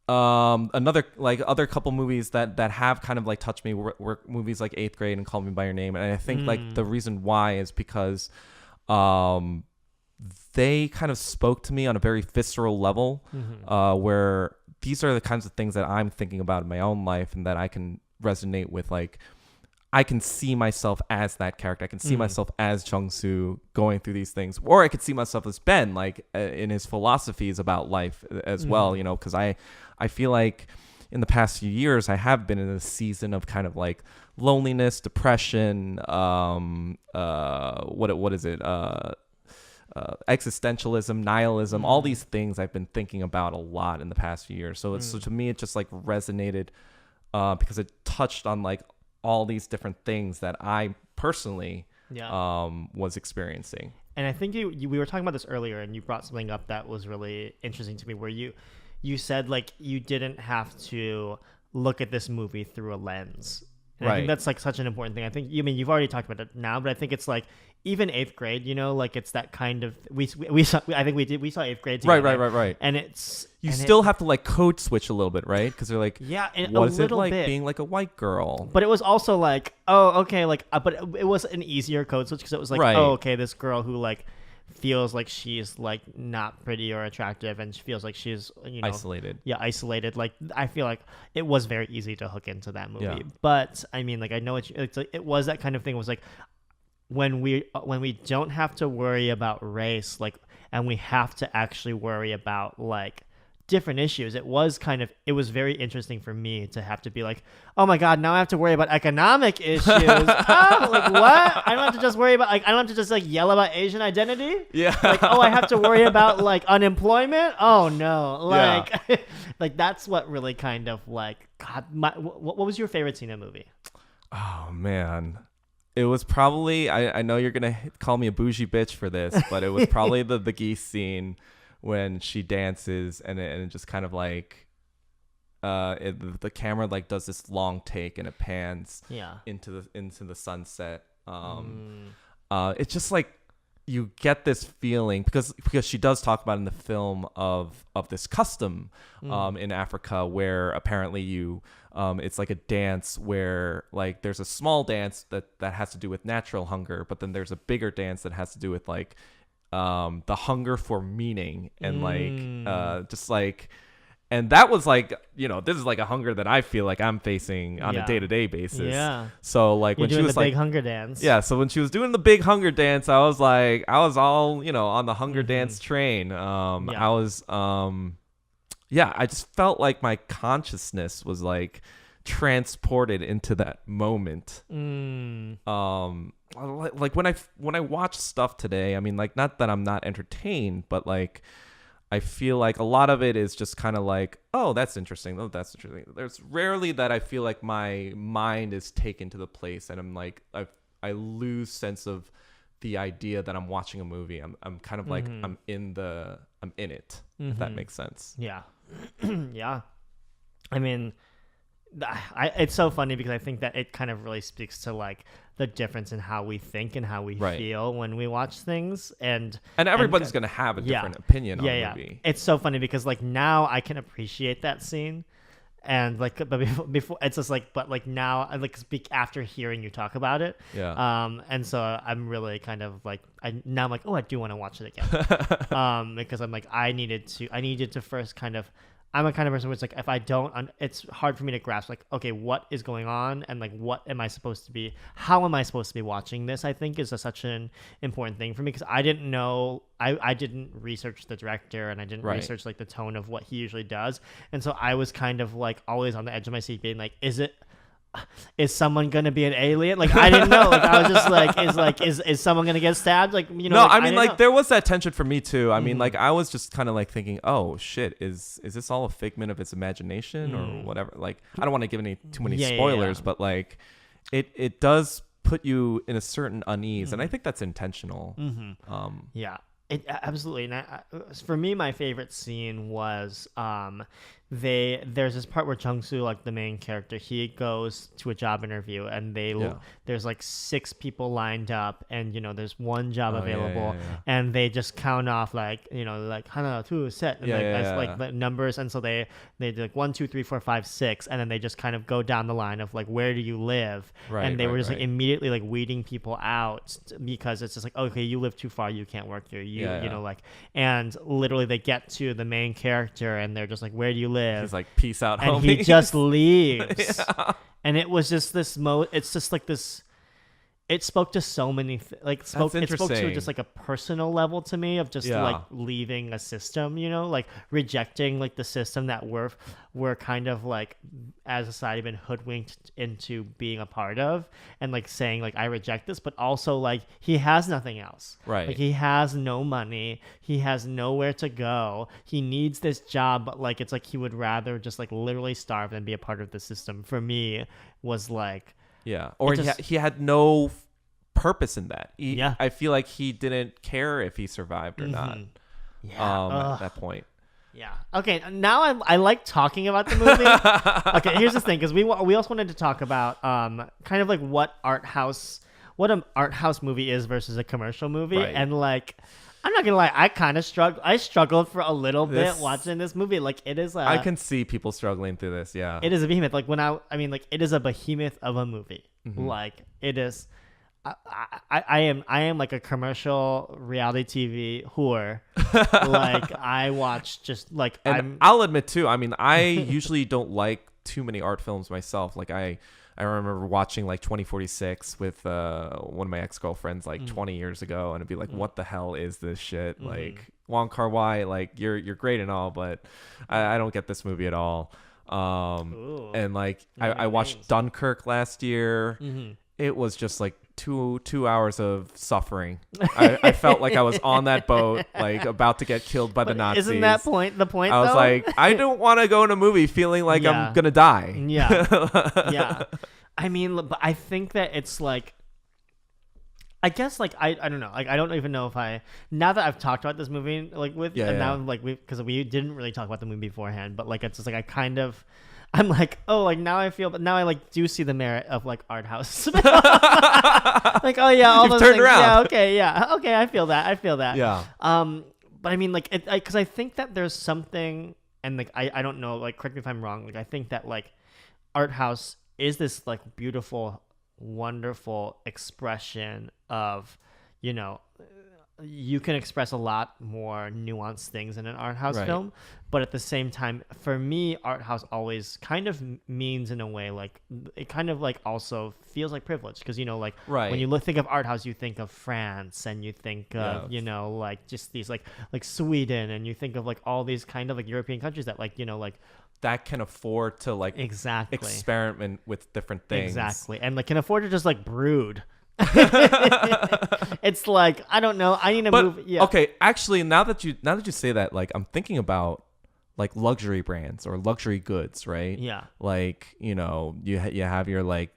another like other couple movies that have kind of like touched me were movies like Eighth Grade and Call Me by Your Name. And I think like the reason why is because they kind of spoke to me on a very visceral level, where these are the kinds of things that I'm thinking about in my own life and that I can resonate with. Like I can see myself as that character. I can see myself as Jang-Seo going through these things, or I could see myself as Ben, like in his philosophies about life as well, because I feel like in the past few years, I have been in a season of kind of like loneliness, depression, what is it? Existentialism, nihilism, all these things I've been thinking about a lot in the past few years. So to me, it just like resonated because it touched on like all these different things that I personally was experiencing. And I think we were talking about this earlier, and you brought something up that was really interesting to me, where you said like you didn't have to look at this movie through a lens. And I think that's like such an important thing. I think you've already talked about it now, but I think it's like even Eighth Grade, like it's that kind of we saw Eighth Grade together. Right. And it's you still have to like code switch a little bit, right? Because they're like, what is it like bit. being like a white girl? But it was also like, oh, okay, like, but it was an easier code switch because it was like, oh, okay, this girl who like feels like she's like not pretty or attractive, and she feels like she's isolated. Isolated. Like I feel like it was very easy to hook into that movie. But I mean, like I know it's like, it was that kind of thing. It was like when we don't have to worry about race, like, and we have to actually worry about like different issues. It was very interesting for me to have to be like, oh my god, now I have to worry about economic issues. Oh, like what? I don't have to just worry about, like, I don't have to just like yell about Asian identity. Yeah. Like, oh, I have to worry about like unemployment. Oh no. Like, like that's what really kind of like, God, what was your favorite scene in the movie? Oh man. It was probably, I know you're going to call me a bougie bitch for this, but it was probably the geese scene when she dances and it just kind of like the camera like does this long take and it pans into the sunset. It's just like you get this feeling because she does talk about in the film of this custom in Africa where apparently it's like a dance where like there's a small dance that has to do with natural hunger, but then there's a bigger dance that has to do with like the hunger for meaning and like just like, and that was like, this is like a hunger that I feel like I'm facing on a day-to-day basis. Yeah. So like when she was like big hunger dance. Yeah. So when she was doing the big hunger dance, I was all, on the hunger dance train. I was, I just felt like my consciousness was like transported into that moment. Like when I watch stuff today, I mean, like, not that I'm not entertained, but like I feel like a lot of it is just kind of like, oh, that's interesting. Oh, that's interesting. There's rarely that I feel like my mind is taken to the place and I'm like, I lose sense of the idea that I'm watching a movie. I'm kind of like, I'm in it, if that makes sense. Yeah. Yeah. I mean, it's so funny because I think that it kind of really speaks to like the difference in how we think and how we feel when we watch things, and everybody's gonna have a different opinion on the movie. It's so funny because like now I can appreciate that scene, and like, but before it's just like, but like now I like speak after hearing you talk about it. And so I'm really kind of like, now I'm like, oh, I do want to watch it again. Because I'm like, I needed to first kind of, I'm a kind of person where it's like, if I don't, it's hard for me to grasp like, okay, what is going on, and like, what am I supposed to be? How am I supposed to be watching this? I think is such an important thing for me, because I didn't know, I didn't research the director, and I didn't research like the tone of what he usually does, and so I was kind of like always on the edge of my seat, being like, is someone gonna be an alien? Like, I didn't know. Like, I was just like, is someone gonna get stabbed? Like, you know. No, like, I mean, like, there was that tension for me too. I mean, like, I was just kind of like thinking, oh shit, is this all a figment of its imagination or whatever? Like, I don't want to give too many spoilers, but like, it does put you in a certain unease, and I think that's intentional. Yeah. Absolutely. And for me, my favorite scene was there's this part where Jang-Seo, like the main character, he goes to a job interview, and there's like 6 people lined up, and you know there's one job available, and they just count off like, you know, like hana, 2, set, and like the numbers, and so they do like 1, 2, 3, 4, 5, 6, and then they just kind of go down the line of like, where do you live? And they were just like immediately like weeding people out, because it's just like, okay, you live too far, you can't work here, you know, like, and literally they get to the main character, and they're just like, where do you live? He's like, peace out, and homies. He just leaves. And it was just this it's just like this, it spoke to so many it spoke to just like a personal level to me, of just like leaving a system, you know, like rejecting like the system that we're kind of like as a society been hoodwinked into being a part of, and like saying like, I reject this, but also like he has nothing else, like he has no money, he has nowhere to go, he needs this job, but like it's like he would rather just like literally starve than be a part of the system. For me, was like, or he had no purpose in that. I feel like he didn't care if he survived or not. At that point. Yeah. Okay. Now I like talking about the movie. Okay. Here's the thing, because we also wanted to talk about kind of like what an art house movie is versus a commercial movie, and like, I'm not gonna lie, I struggled for a little bit watching this movie. Like, it is I can see people struggling through this. Yeah, it is a behemoth. Like, I mean, like, it is a behemoth of a movie. Like, it is. I am like a commercial reality TV whore. Like, I watch just like, and I'll admit too, I mean, I usually don't like too many art films myself. Like, I remember watching like 2046 with one of my ex-girlfriends like 20 years ago, and it'd be like, what the hell is this shit? Like, Wong Kar-wai, like, you're great and all, but I don't get this movie at all. And like, I watched Dunkirk last year. It was just like two hours of suffering. I felt like I was on that boat, like about to get killed by the Nazis. Isn't that the point? I was though? like, I don't want to go in a movie feeling like I'm gonna die. Yeah. I mean, but I think that it's like, I guess like, I don't know, like, I don't even know if now that I've talked about this movie like with now like because we didn't really talk about the movie beforehand, but like it's just like I'm like, oh, like now I like do see the merit of like art house. Like, oh yeah, all those turned things. around. Yeah, okay, I feel that. Yeah. But I mean, like, because I think that there's something, and like I don't know, like, correct me if I'm wrong. Like, I think that like art house is this like beautiful, wonderful expression of, you know, you can express a lot more nuanced things in an art house film, but at the same time, for me, art house always kind of means, in a way, like, it kind of like also feels like privilege, because, you know, like, when you think of art house, you think of France, and you think of you know, like, just these like Sweden, and you think of like all these kind of like European countries that, like, you know, like, that can afford to like experiment with different things, and like can afford to just like brood. It's like, I don't know, I need to move. Okay, actually, now that you say that, like, I'm thinking about like luxury brands or luxury goods, right? Like, you know, you have your like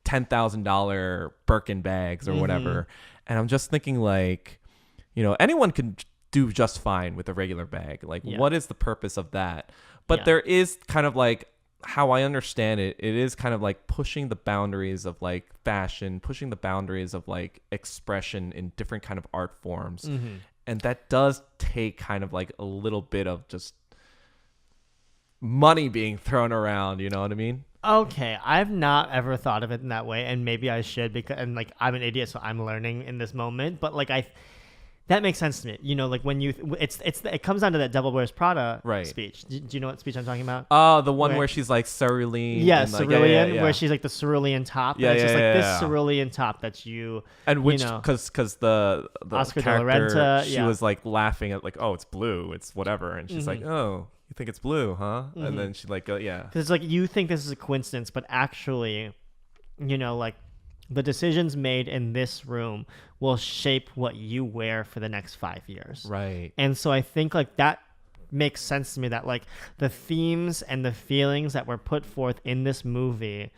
$10,000 Birkin bags or whatever, and I'm just thinking, like, you know, anyone can do just fine with a regular bag. Like, what is the purpose of that? But there is kind of like, how I understand it, it is kind of like pushing the boundaries of like fashion, pushing the boundaries of like expression in different kind of art forms. And that does take kind of like a little bit of just money being thrown around. You know what I mean? Okay, I've not ever thought of it in that way, and maybe I should, because and like I'm an idiot, so I'm learning in this moment. But like that makes sense to me. You know, like when it comes down to that Devil Wears Prada speech. Do you know what speech I'm talking about? Oh, the one where she's like cerulean. Yeah, and, like, cerulean, where she's like the cerulean top. Yeah, and it's just like this yeah. cerulean top that and which you know, because the Oscar de la character, Renta, she was like laughing at like, oh, it's blue, it's whatever, and she's like, oh, you think it's blue, huh? And then she like because it's like you think this is a coincidence, but actually, you know, like the decisions made in this room will shape what you wear for the next 5 years. Right. And so I think like that makes sense to me, that like the themes and the feelings that were put forth in this movie,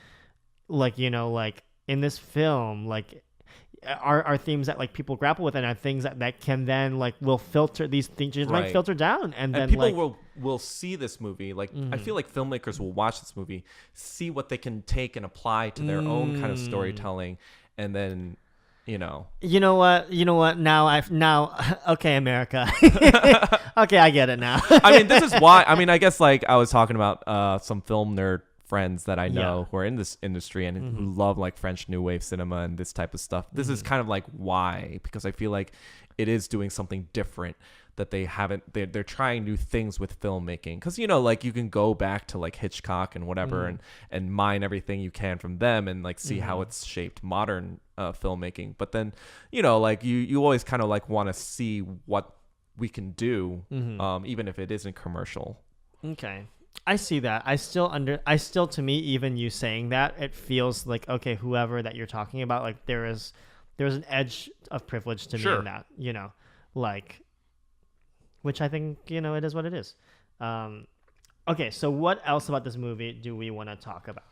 like, you know, like in this film, like are themes that like people grapple with, and are things that can then like will filter these things might filter down, and then people like will see this movie, like I feel like filmmakers will watch this movie, see what they can take and apply to their own kind of storytelling, and then you know what now okay, America. Okay, I get it now. I mean, this is why, I mean, I guess like I was talking about some film nerd friends that I know who are in this industry and who love like French New Wave cinema and this type of stuff. This is kind of like why, because I feel like it is doing something different that they haven't, they're trying new things with filmmaking, because you know, like you can go back to like Hitchcock and whatever and mine everything you can from them and like see how it's shaped modern filmmaking, but then you know, like you always kind of like want to see what we can do, even if it isn't commercial. Okay, I see that. I still, to me, even you saying that, it feels like, okay, whoever that you're talking about, like there's an edge of privilege to me in that, you know, like, which I think, you know, it is what it is. Okay, so what else about this movie do we want to talk about?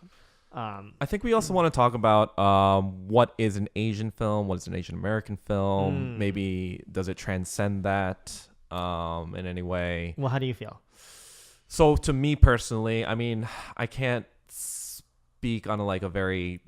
I think we also want to talk about what is an Asian film, what is an Asian American film, maybe does it transcend that in any way? Well, how do you feel? So to me personally, I mean, I can't speak on a very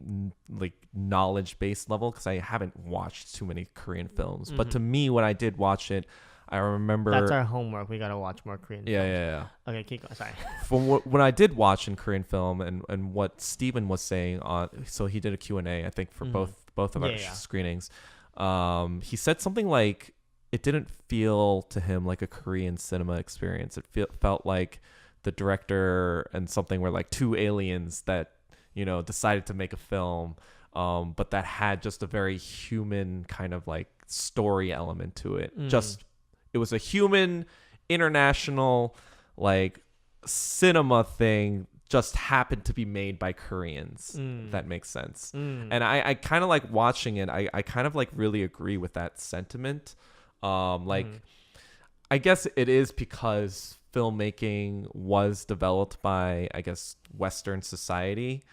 like knowledge-based level because I haven't watched too many Korean films. But to me, when I did watch it, I remember... That's our homework. We got to watch more Korean films. Yeah. Okay, keep going. Sorry. When I did watch in Korean film and what Steven was saying so he did a Q&A, I think, for both of our screenings. He said something like, it didn't feel to him like a Korean cinema experience. It felt like the director and something were like two aliens that, you know, decided to make a film, but that had just a very human kind of like story element to it. It was a human, international, like cinema thing, just happened to be made by Koreans, if that makes sense. And I kind of like watching it. I kind of like really agree with that sentiment. I guess it is because filmmaking was developed by, I guess, Western society,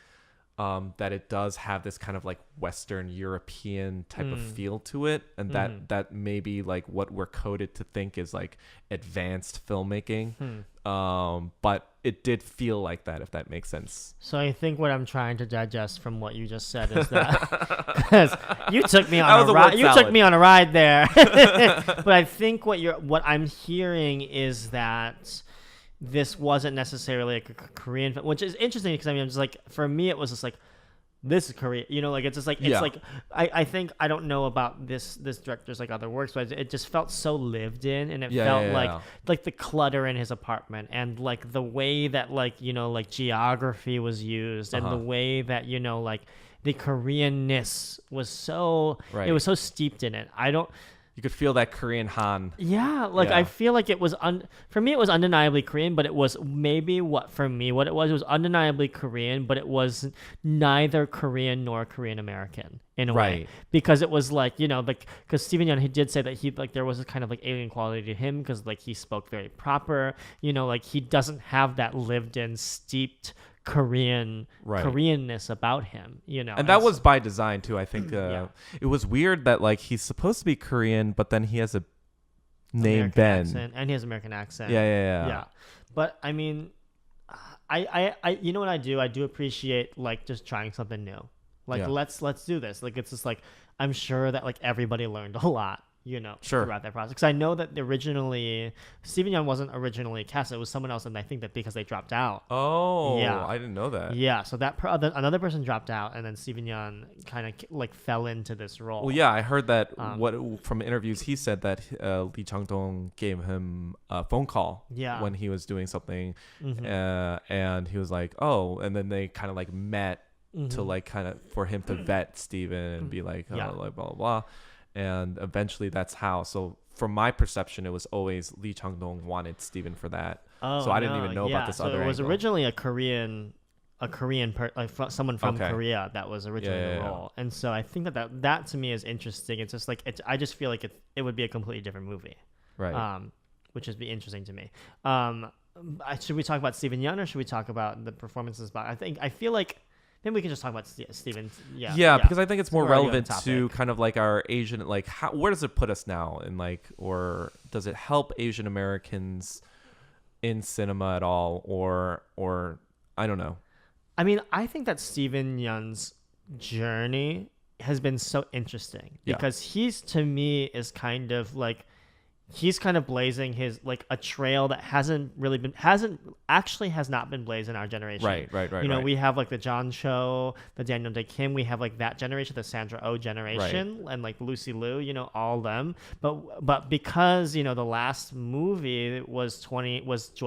that it does have this kind of like Western European type of feel to it, and that may be like what we're coded to think is like advanced filmmaking. But it did feel like that, if that makes sense. So I think what I'm trying to digest from what you just said is that because you took me on a ride. You took me on a ride there. But I think what I'm hearing is that this wasn't necessarily like a Korean film, which is interesting because I mean, I'm just like, for me, it was just like, this is Korea, you know, like it's just like, it's like, I think, I don't know about this director's like other works, but it just felt so lived in, and it felt like the clutter in his apartment, and like the way that like, you know, like geography was used, and the way that, you know, like the Koreanness was so, it was so steeped in it. You could feel that Korean Han. Yeah, like I feel like it was for me it was undeniably Korean, but it was maybe what it was undeniably Korean, but it was neither Korean nor Korean American in a way, because it was like, you know, like because Steven Yeun, he did say that he like there was a kind of like alien quality to him because like he spoke very proper, you know, like he doesn't have that lived in steeped Koreanness about him, you know, and that was by design too. I think it was weird that like he's supposed to be Korean, but then he has a name American Ben accent, and he has American accent. Yeah. But I mean, I you know what I do appreciate like just trying something new. Like let's do this. Like it's just like I'm sure that like everybody learned a lot throughout that process. Because I know that originally Steven Yeun wasn't originally cast; it was someone else, and I think that because they dropped out. Oh, yeah, I didn't know that. Yeah, so that another person dropped out, and then Steven Yeun kind of like fell into this role. Well, yeah, I heard that from interviews he said that Lee Chang Dong gave him a phone call when he was doing something, and he was like, oh, and then they kind of like met to like kind of for him to vet Steven and be like, like blah blah blah. And eventually that's how. So from my perception, it was always Lee Chang Dong wanted Steven for that. Oh, so I didn't even know about this other angle. It was angle. originally someone from Korea that was originally the role. And so I think that to me is interesting. It's just like, I just feel like it would be a completely different movie. Right. Which would be interesting to me. Should we talk about Steven Yeun or should we talk about the performances? I feel like maybe we can just talk about Steven. Yeah, because I think it's more relevant to kind of like our Asian, like where does it put us now, and like, or does it help Asian Americans in cinema at all, or I don't know. I mean, I think that Steven Yeun's journey has been so interesting because he's kind of blazing his like a trail that has not been blazed in our generation. Right. We have like the Jang-Seo, the Daniel Day Kim. We have like that generation, the Sandra Oh generation, and like Lucy Liu. All of them. But because the last movie was Joy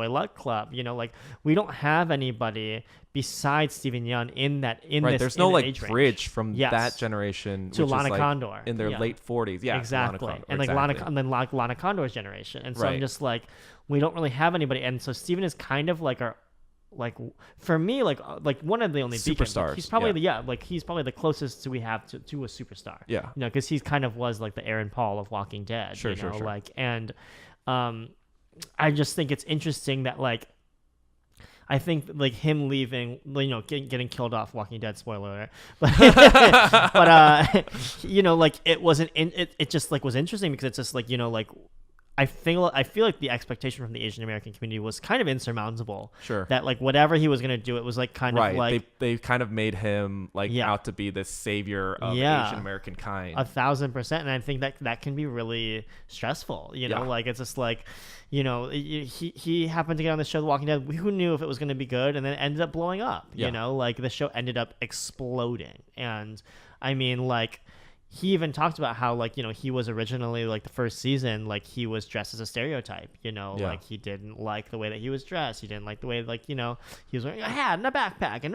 Luck Club. Like we don't have anybody besides Steven Yeun in this. There's no like bridge range. from that generation to Lana like Condor in their late 40s. Yeah, exactly. And like Lana Condor's generation. And so I'm just like, we don't really have anybody. And so Steven is kind of like our, like for me, like one of the only superstars. Like he's probably he's probably the closest we have to a superstar. Yeah, because he's kind of was like the Aaron Paul of Walking Dead. Sure. Like, and I just think it's interesting that like. I think like him leaving, getting killed off Walking Dead, spoiler alert. But like it wasn't. It just like was interesting because it's just like like I feel like the expectation from the Asian American community was kind of insurmountable. Sure. That like whatever he was gonna do, it was like kind of like they kind of made him like out to be the savior of Asian American kind. 1,000%, and I think that can be really stressful. Like it's just like. He happened to get on the show The Walking Dead. Who knew if it was going to be good, and then it ended up blowing up. Like the show ended up exploding. And I mean, like he even talked about how like he was originally like the first season like he was dressed as a stereotype. Like he didn't like the way that he was dressed. He didn't like the way like he was wearing a hat and a backpack, and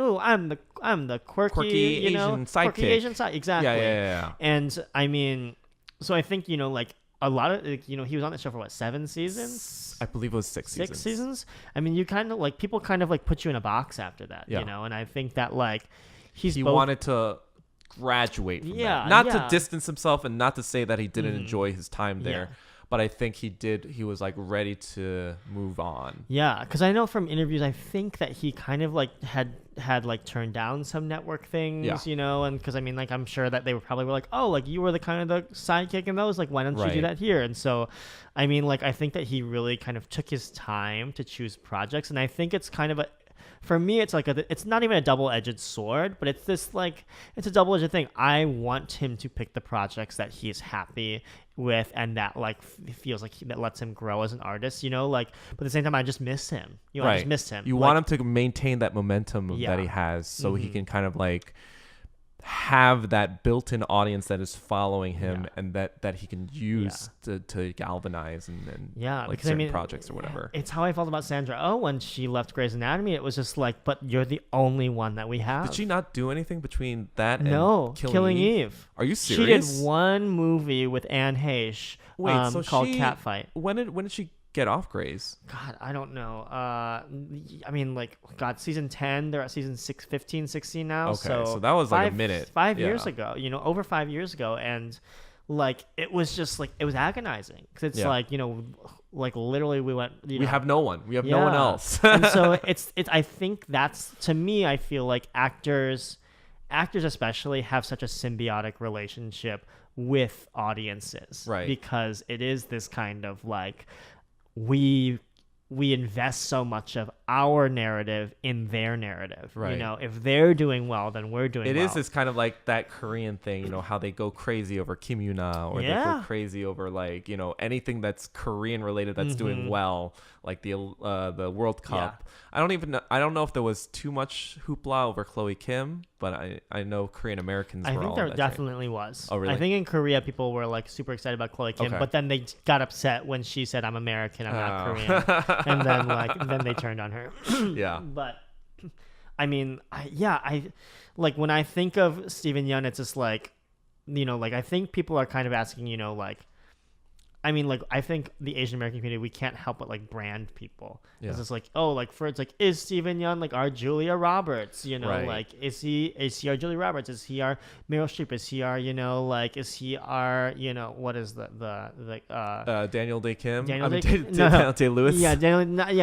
I'm the quirky Asian sidekick. Quirky Asian side, exactly. Yeah. And I mean, so I think like. A lot of he was on the show for 7 seasons? I believe it was 6 seasons. 6 seasons? I mean, you kind of like people kind of like put you in a box after that, and I think that like he wanted to graduate from that. Not to distance himself and not to say that he didn't enjoy his time there. But I think he was like ready to move on. Yeah, because I know from interviews, I think that he kind of like had like turned down some network things, and because I mean, like I'm sure that they were like, oh, like you were the kind of the sidekick in those, like why don't you do that here? And so, I mean, like I think that he really kind of took his time to choose projects, and I think it's kind of for me, it's like it's not even a double-edged sword, but it's this like it's a double-edged thing. I want him to pick the projects that he's happy with and that like feels like that lets him grow as an artist, like. But at the same time, I just miss him. I just miss him. You want him to maintain that momentum that he has, so he can kind of like have that built-in audience that is following him and that he can use to galvanize and like certain projects or whatever. It's how I felt about Sandra Oh when she left Grey's Anatomy. It was just like, but you're the only one that we have. Did she not do anything between that and Killing Eve? Are you serious? She did one movie with Anne Heche called Catfight. When did she get off Grey's? God, I don't know. I mean, like, God, season 10, they're at season 15, 16 now. Okay, so that was like a minute. 5 years ago, over 5 years ago. And, like, it was just, like, it was agonizing. Because it's like, like, literally we went, we have no one. We have no one else. And so it's, I think that's, to me, I feel like actors especially have such a symbiotic relationship with audiences. Right. Because it is this kind of, like, we invest so much of our narrative in their narrative. Right. You know, if they're doing well, then we're doing well. It is this kind of like that Korean thing, you know, how they go crazy over Kim Yoon-ah, or they go crazy over like, you know, anything that's Korean related that's doing well, like the World Cup. I don't know if there was too much hoopla over Chloe Kim, but I know Korean Americans were all. I think there definitely was. Oh, really? I think in Korea people were like super excited about Chloe Kim, but then they got upset when she said, "I'm American, I'm not Korean," and then they turned on her. Yeah. But I mean, I like when I think of Steven Yeun, it's just like, you know, like I think people are kind of asking, you know, like, I mean, like, I think the Asian American community, we can't help but like brand people. Yeah. It's just like, oh, like it's like, is Steven Yeun like our Julia Roberts? You know, like is he our Julia Roberts? Is he our Meryl Streep? Is he our, you know, like is he our, you know, what is the Daniel Day Kim? Daniel Day-Lewis? Yeah,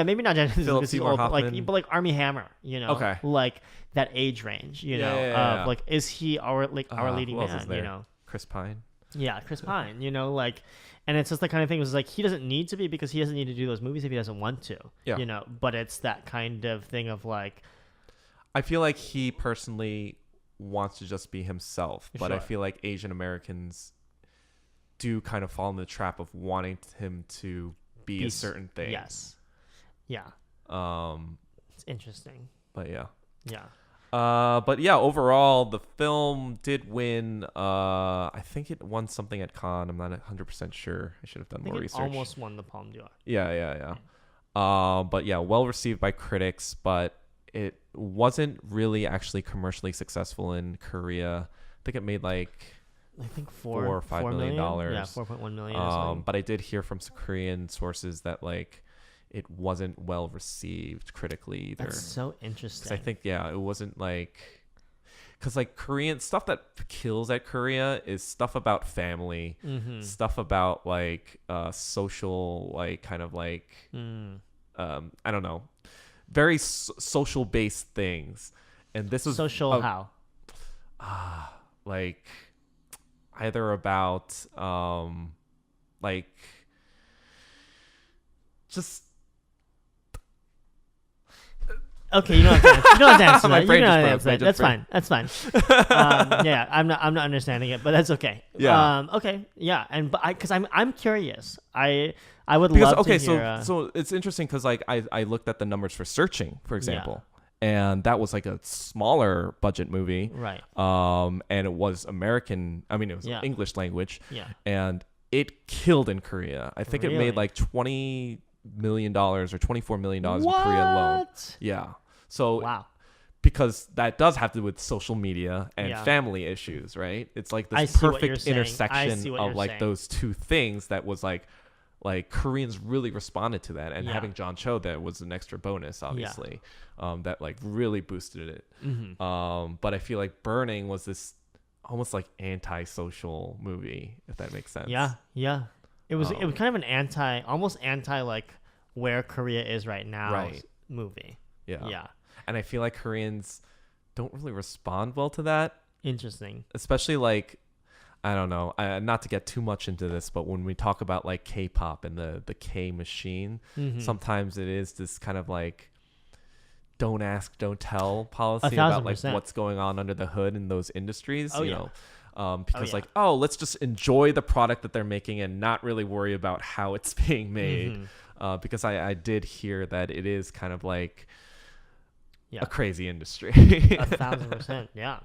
maybe not Daniel Philip Day-Lewis, Seymour Hoffman. but like Armie Hammer, you know, like that age range, you know, like is he our leading man? You know, Chris Pine. Yeah, Chris Pine. You know, like. And it's just the kind of thing was like he doesn't need to be because he doesn't need to do those movies if he doesn't want to. Yeah. You know, but it's that kind of thing of like. I feel like he personally wants to just be himself, but I feel like Asian Americans do kind of fall in the trap of wanting him to be a certain thing. Yes. Yeah. It's interesting. But yeah. Yeah. But yeah, overall, the film did win. I think it won something at Cannes. I'm not 100% sure. I should have done more research. Almost won the Palme d'Or. Yeah. But yeah, well received by critics, but it wasn't really actually commercially successful in Korea. I think it made like $4 or $5 million. Yeah, 4.1 million. But I did hear from some Korean sources that like it wasn't well received critically either. That's so interesting. 'Cause I think it wasn't like, because like Korean stuff that kills at Korea is stuff about family, stuff about like social, like kind of like I don't know, very social based things. And this was social how like either about like just. Okay, you don't have to answer that. You don't have to answer that. That's fine. That's fine. Yeah, I'm not understanding it, but that's okay. Yeah. Okay. Yeah, and because I'm curious. I would love to hear. So it's interesting because like I looked at the numbers for Searching, for example, and that was like a smaller budget movie, right? And it was American. I mean, it was English language. Yeah. And it killed in Korea. I think it made like $20 million or $24 million in Korea alone. Yeah. So wow. Because that does have to do with social media and family issues, right? It's like this perfect intersection of like those two things that was like Koreans really responded to that, and having Jang-Seo there was an extra bonus, obviously, that like really boosted it. But I feel like Burning was this almost like anti-social movie, if that makes sense. Yeah. It was kind of an almost anti like where Korea is right now movie. Yeah. And I feel like Koreans don't really respond well to that. Interesting. Especially like, I don't know, not to get too much into this, but when we talk about like K-pop and the K machine, sometimes it is this kind of like don't ask, don't tell policy about like what's going on under the hood in those industries. You know. Because let's just enjoy the product that they're making and not really worry about how it's being made. Because I did hear that it is kind of like a crazy industry. 1,000%. Yeah.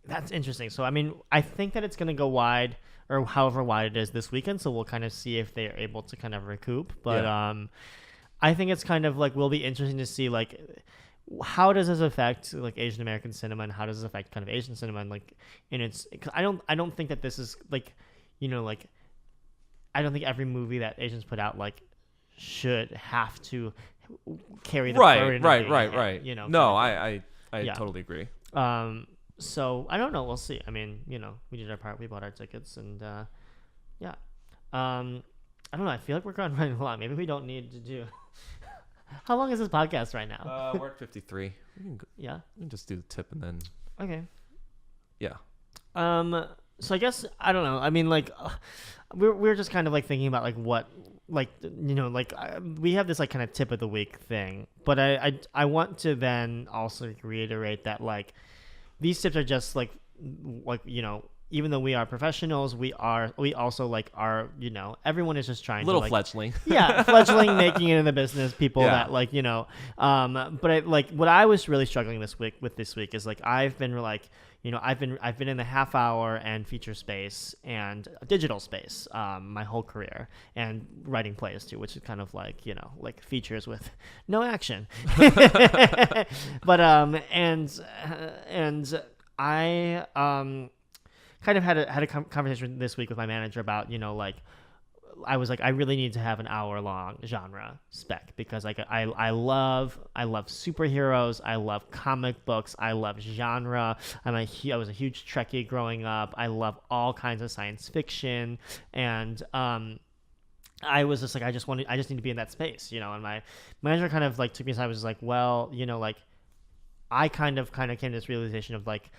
That's interesting. So, I mean, I think that it's going to go wide or however wide it is this weekend. So we'll kind of see if they're able to kind of recoup. But I think it's kind of like will be interesting to see like how does this affect like Asian American cinema, and how does this affect kind of Asian cinema, and like in its, cause I don't think that this is like, you know, like I don't think every movie that Asians put out like should have to carry the burden. Right. You know. No, I totally agree. So I don't know. We'll see. I mean, you know, we did our part. We bought our tickets, and I don't know. I feel like we're running a lot. Maybe we don't need to do. How long is this podcast right now? We're at 53. We can we can just do the tip and then. Okay. Yeah. So I guess I don't know. I mean, like, we're just kind of like thinking about like what, like, you know, like we have this like kind of tip of the week thing, but I want to then also reiterate that like these tips are just like you know, even though we are professionals, we also like are, you know, everyone is just trying little to like, fledgling. yeah, fledgling, making it in the business, people that like, you know, but like what I was really struggling this week is like I've been like, you know, I've been in the half hour and feature space and digital space my whole career, and writing plays too, which is kind of like, you know, like features with no action. But and I kind of had a conversation this week with my manager about, you know, like I was like, I really need to have an hour long genre spec, because like I love superheroes, I love comic books, I love genre. I was a huge Trekkie growing up. I love all kinds of science fiction, and I was just like, I just need to be in that space, you know. And my manager kind of like took me aside, was just like, well, you know, like I kind of came to this realization of like,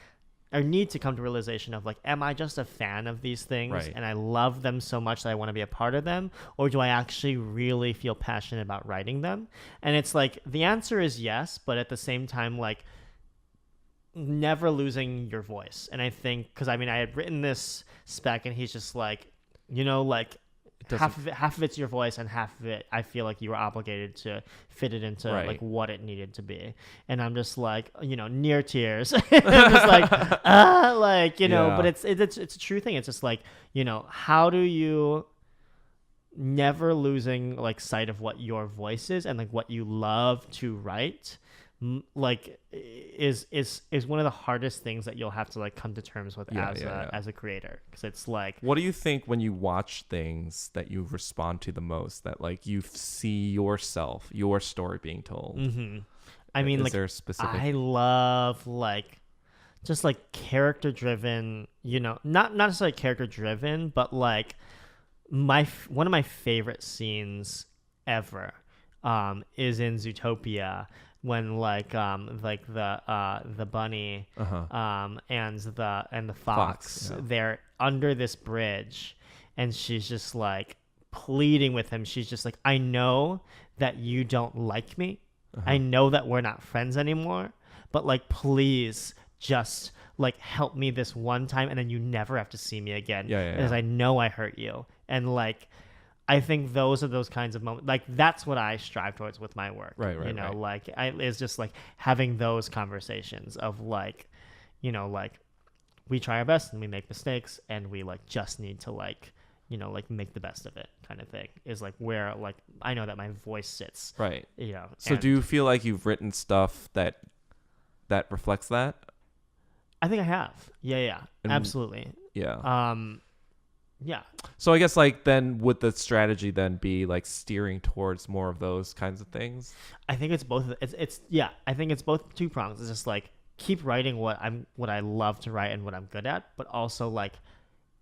or need to come to realization of like, am I just a fan of these things, right, and I love them so much that I want to be a part of them, or do I actually really feel passionate about writing them? And it's like the answer is yes, but at the same time, like never losing your voice. And I think, because I mean, I had written this spec, and he's just like, you know, like half of it's your voice, and half of it I feel like you were obligated to fit it into like what it needed to be. And I'm just like, you know, near tears. I'm just like like, you know, but it's a true thing. It's just like, you know, how do you never losing like sight of what your voice is and like what you love to write, like is one of the hardest things that you'll have to like come to terms with as a creator. Because it's like, what do you think when you watch things that you respond to the most, that like you see yourself, your story being told? I mean, is like there a specific... I love like just like character driven, you know, not necessarily character driven, but like one of my favorite scenes ever is in Zootopia, when like the bunny and the fox they're under this bridge, and she's just like pleading with him. She's just like, I know that you don't like me, I know that we're not friends anymore, but like please just like help me this one time, and then you never have to see me again, because I know I hurt you. And like I think those are those kinds of moments. Like that's what I strive towards with my work. Right. You know, like it's just like having those conversations of like, you know, like we try our best and we make mistakes, and we like just need to like, you know, like make the best of it, kind of thing, is like where like I know that my voice sits. Right. You know. So do you feel like you've written stuff that reflects that? I think I have. Yeah. Absolutely. Yeah. Yeah. So I guess like then would the strategy then be like steering towards more of those kinds of things? I think it's both. I think it's both two prongs. It's just like keep writing what I love to write and what I'm good at, but also like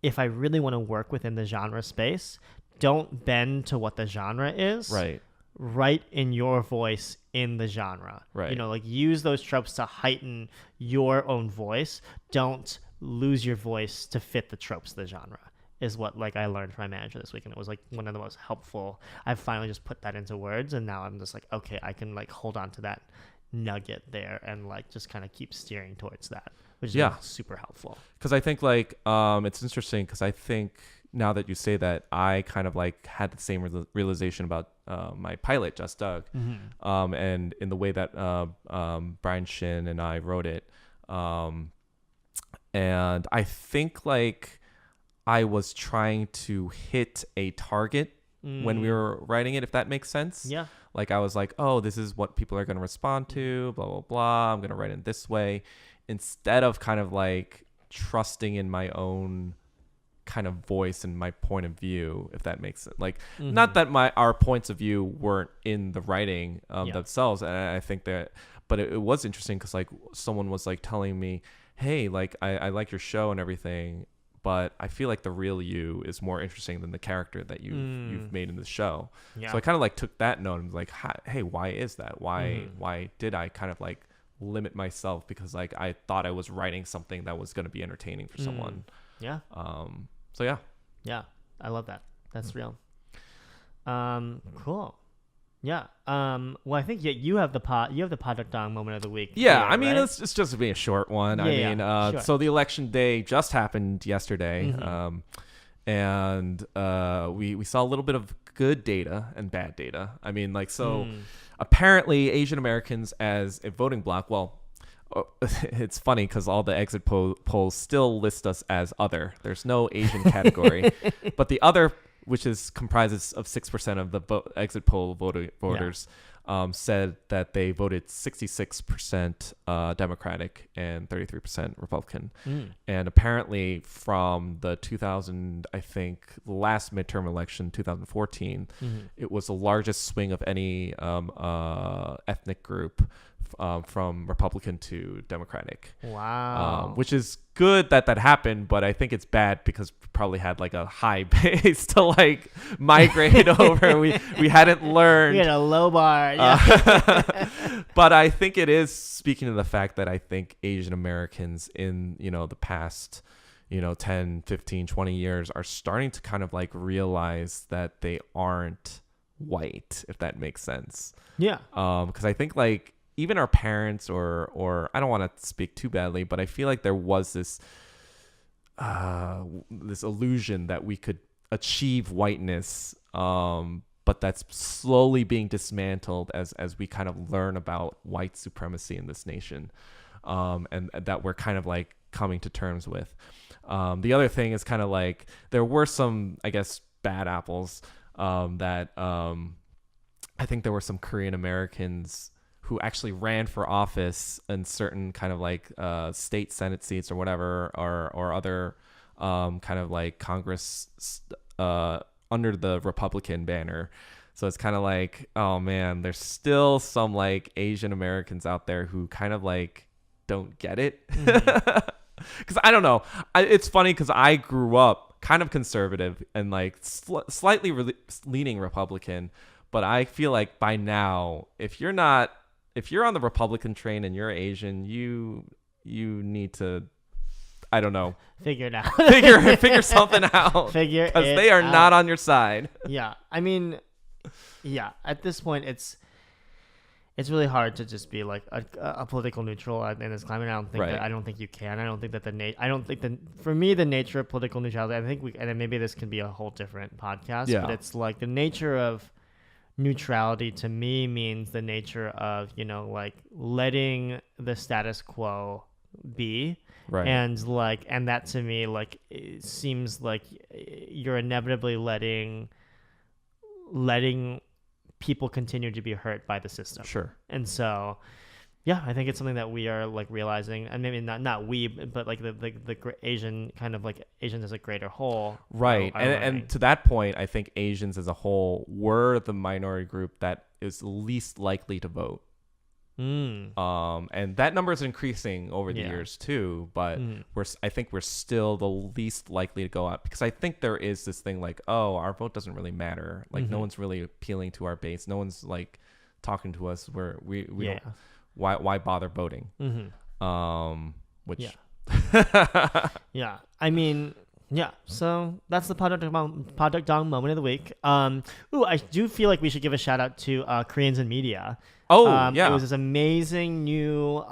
if I really want to work within the genre space, don't bend to what the genre is. Right. Write in your voice in the genre. Right. You know, like use those tropes to heighten your own voice. Don't lose your voice to fit the tropes of the genre, is what like I learned from my manager this week, and it was like one of the most helpful. I've finally just put that into words, and now I'm just like, okay, I can like hold on to that nugget there and like just kind of keep steering towards that, which is super helpful. Because I think like it's interesting, because I think now that you say that, I kind of like had the same realization about my pilot, Just Doug, and in the way that Brian Shin and I wrote it, and I think like I was trying to hit a target when we were writing it, if that makes sense. Yeah. Like I was like, oh, this is what people are going to respond to, blah, blah, blah. I'm going to write it this way, instead of kind of like trusting in my own kind of voice and my point of view, if that makes sense. Like, not that our points of view weren't in the writing themselves. And I think that, but it was interesting because like someone was like telling me, hey, like I like your show and everything, but I feel like the real you is more interesting than the character that you've made in the show. Yeah. So I kind of like took that note and was like, hey, why is that? Why did I kind of like limit myself? Because like I thought I was writing something that was going to be entertaining for someone. Yeah. So yeah. Yeah. I love that. That's real. Cool. Yeah. Well, I think you have the Padok Dong moment of the week. Yeah. Here, I mean, right? it's just to be a short one. Sure. So the election day just happened yesterday. And we saw a little bit of good data and bad data. I mean, like, so apparently Asian Americans as a voting bloc, well, it's funny because all the exit polls still list us as other. There's no Asian category. But the other, which comprises of 6% of the exit poll voters, said that they voted 66% Democratic and 33% Republican. And apparently from the last midterm election, 2014, it was the largest swing of any ethnic group from Republican to Democratic. Wow. Which is good that happened, but I think it's bad because we probably had like a high base to like migrate over. We hadn't learned. We had a low bar. Yeah. But I think it is speaking to the fact that I think Asian Americans in, the past, 10, 15, 20 years are starting to kind of like realize that they aren't white, if that makes sense. Yeah. Because I think like even our parents or I don't want to speak too badly, but I feel like there was this illusion that we could achieve whiteness, but that's slowly being dismantled as we kind of learn about white supremacy in this nation, and that we're kind of like coming to terms with. The other thing is kind of like there were some, I guess, bad apples that I think there were some Korean Americans who actually ran for office in certain kind of like state Senate seats or whatever, or other kind of like Congress under the Republican banner. So it's kind of like, oh man, there's still some like Asian Americans out there who kind of like don't get it. Because I don't know. It's funny because I grew up kind of conservative and like slightly leaning Republican. But I feel like by now, if you're on the Republican train and you're Asian, you need to, I don't know, figure it out. figure something out. Figure it because they are out. not on your side. Yeah, I mean, yeah. At this point, it's really hard to just be like a political neutral in this climate. I don't think you can. I don't think that for me the nature of political neutrality. I think and maybe this can be a whole different podcast. Yeah. But it's like the nature of neutrality to me means the nature of like letting the status quo be, right? And that to me like it seems like you're inevitably letting people continue to be hurt by the system. Sure. And so yeah, I think it's something that we are like realizing, and maybe not we, but like the Asian kind of like Asians as a greater whole, right? And to that point, I think Asians as a whole were the minority group that is least likely to vote. And that number is increasing over the years too, but I think we're still the least likely to go out, because I think there is this thing like, oh, our vote doesn't really matter. Like no one's really appealing to our base. No one's like talking to us. We don't. Why bother voting? Which yeah, I mean, yeah. So that's the Padok Dong moment of the week. I do feel like we should give a shout out to Koreans in Media. It was this amazing new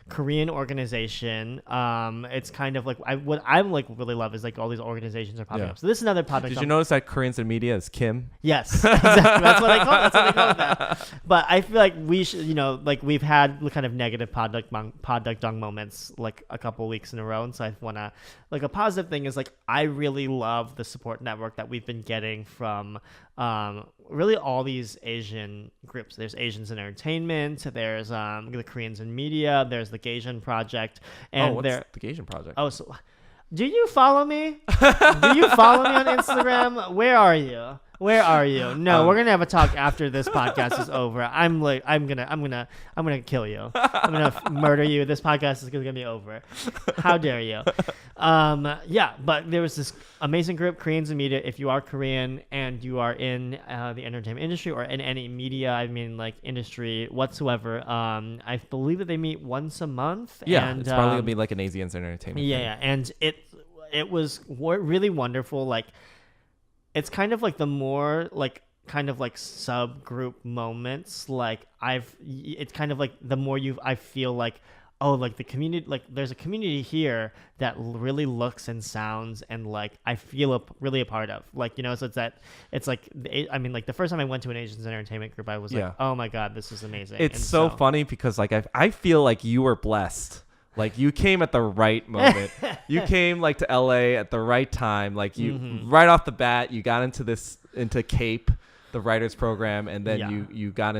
Korean organization. It's kind of like what I'm like really love is like all these organizations are popping up. So this is another Padok. Did you notice that Koreans in Media is Kim? Yes, exactly. That's what they call it. That. But I feel like we should, like we've had kind of negative Padok Dong moments like a couple of weeks in a row, and so I want to like a positive thing is like I really love the support network that we've been getting from really all these Asian groups. There's Asians in Entertainment, there's the Koreans in Media, there's the Gasian Project, and what's the Gasian Project? Oh, so do you follow me? Do you follow me on Instagram? Where are you? No, we're gonna have a talk after this podcast is over. I'm gonna kill you. I'm gonna murder you. This podcast is gonna be over. How dare you? Yeah, but there was this amazing group, Koreans in Media. If you are Korean and you are in the entertainment industry or in any media, I mean like industry whatsoever, I believe that they meet once a month. Yeah, and, it's probably gonna be like an Asians entertainment. Yeah, and it was really wonderful. Like, it's kind of like the more like kind of like subgroup moments. Like it's kind of like the more I feel like, oh, like the community, like there's a community here that really looks and sounds and like I feel really a part of. Like, you know, so it's like, I mean, like the first time I went to an Asians entertainment group, I was like, oh my God, this is amazing. It's so funny because like I feel like you were blessed. Like you came at the right moment. You came like to LA at the right time. Like you right off the bat, you got into CAPE, the writers program, and then you got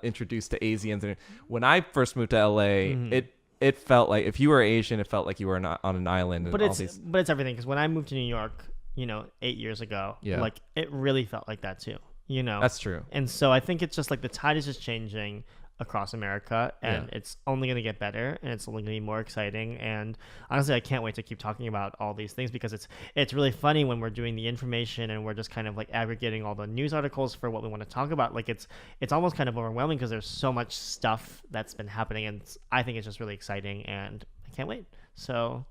introduced to Asians. And when I first moved to LA, it felt like if you were Asian, it felt like you were not on an island. But it's everything, because when I moved to New York, you know, 8 years ago, like it really felt like that too. You know, that's true. And so I think it's just like the tide is just changing across America, and it's only going to get better, and it's only going to be more exciting. And honestly, I can't wait to keep talking about all these things, because it's really funny when we're doing the information and we're just kind of like aggregating all the news articles for what we want to talk about. Like it's almost kind of overwhelming because there's so much stuff that's been happening, and I think it's just really exciting, and I can't wait. So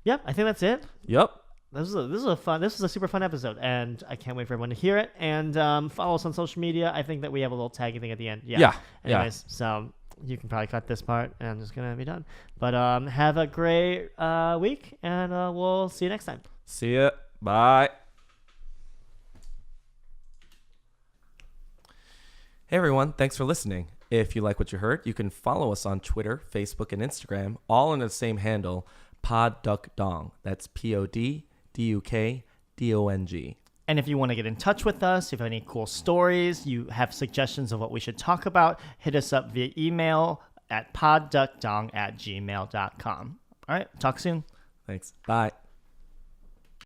yeah, I think that's it. Yep. This was a super fun episode, and I can't wait for everyone to hear it. And follow us on social media. I think that we have a little tagging thing at the end. Yeah. Anyways, so you can probably cut this part, and I'm just gonna be done. But have a great week, and we'll see you next time. See ya. Bye. Hey everyone, thanks for listening. If you like what you heard, you can follow us on Twitter, Facebook, and Instagram, all under the same handle, PodDukDong. That's PODDUKDONG. And if you want to get in touch with us, if you have any cool stories, you have suggestions of what we should talk about, hit us up via email at poddukdong@gmail.com. All right, talk soon. Thanks. Bye.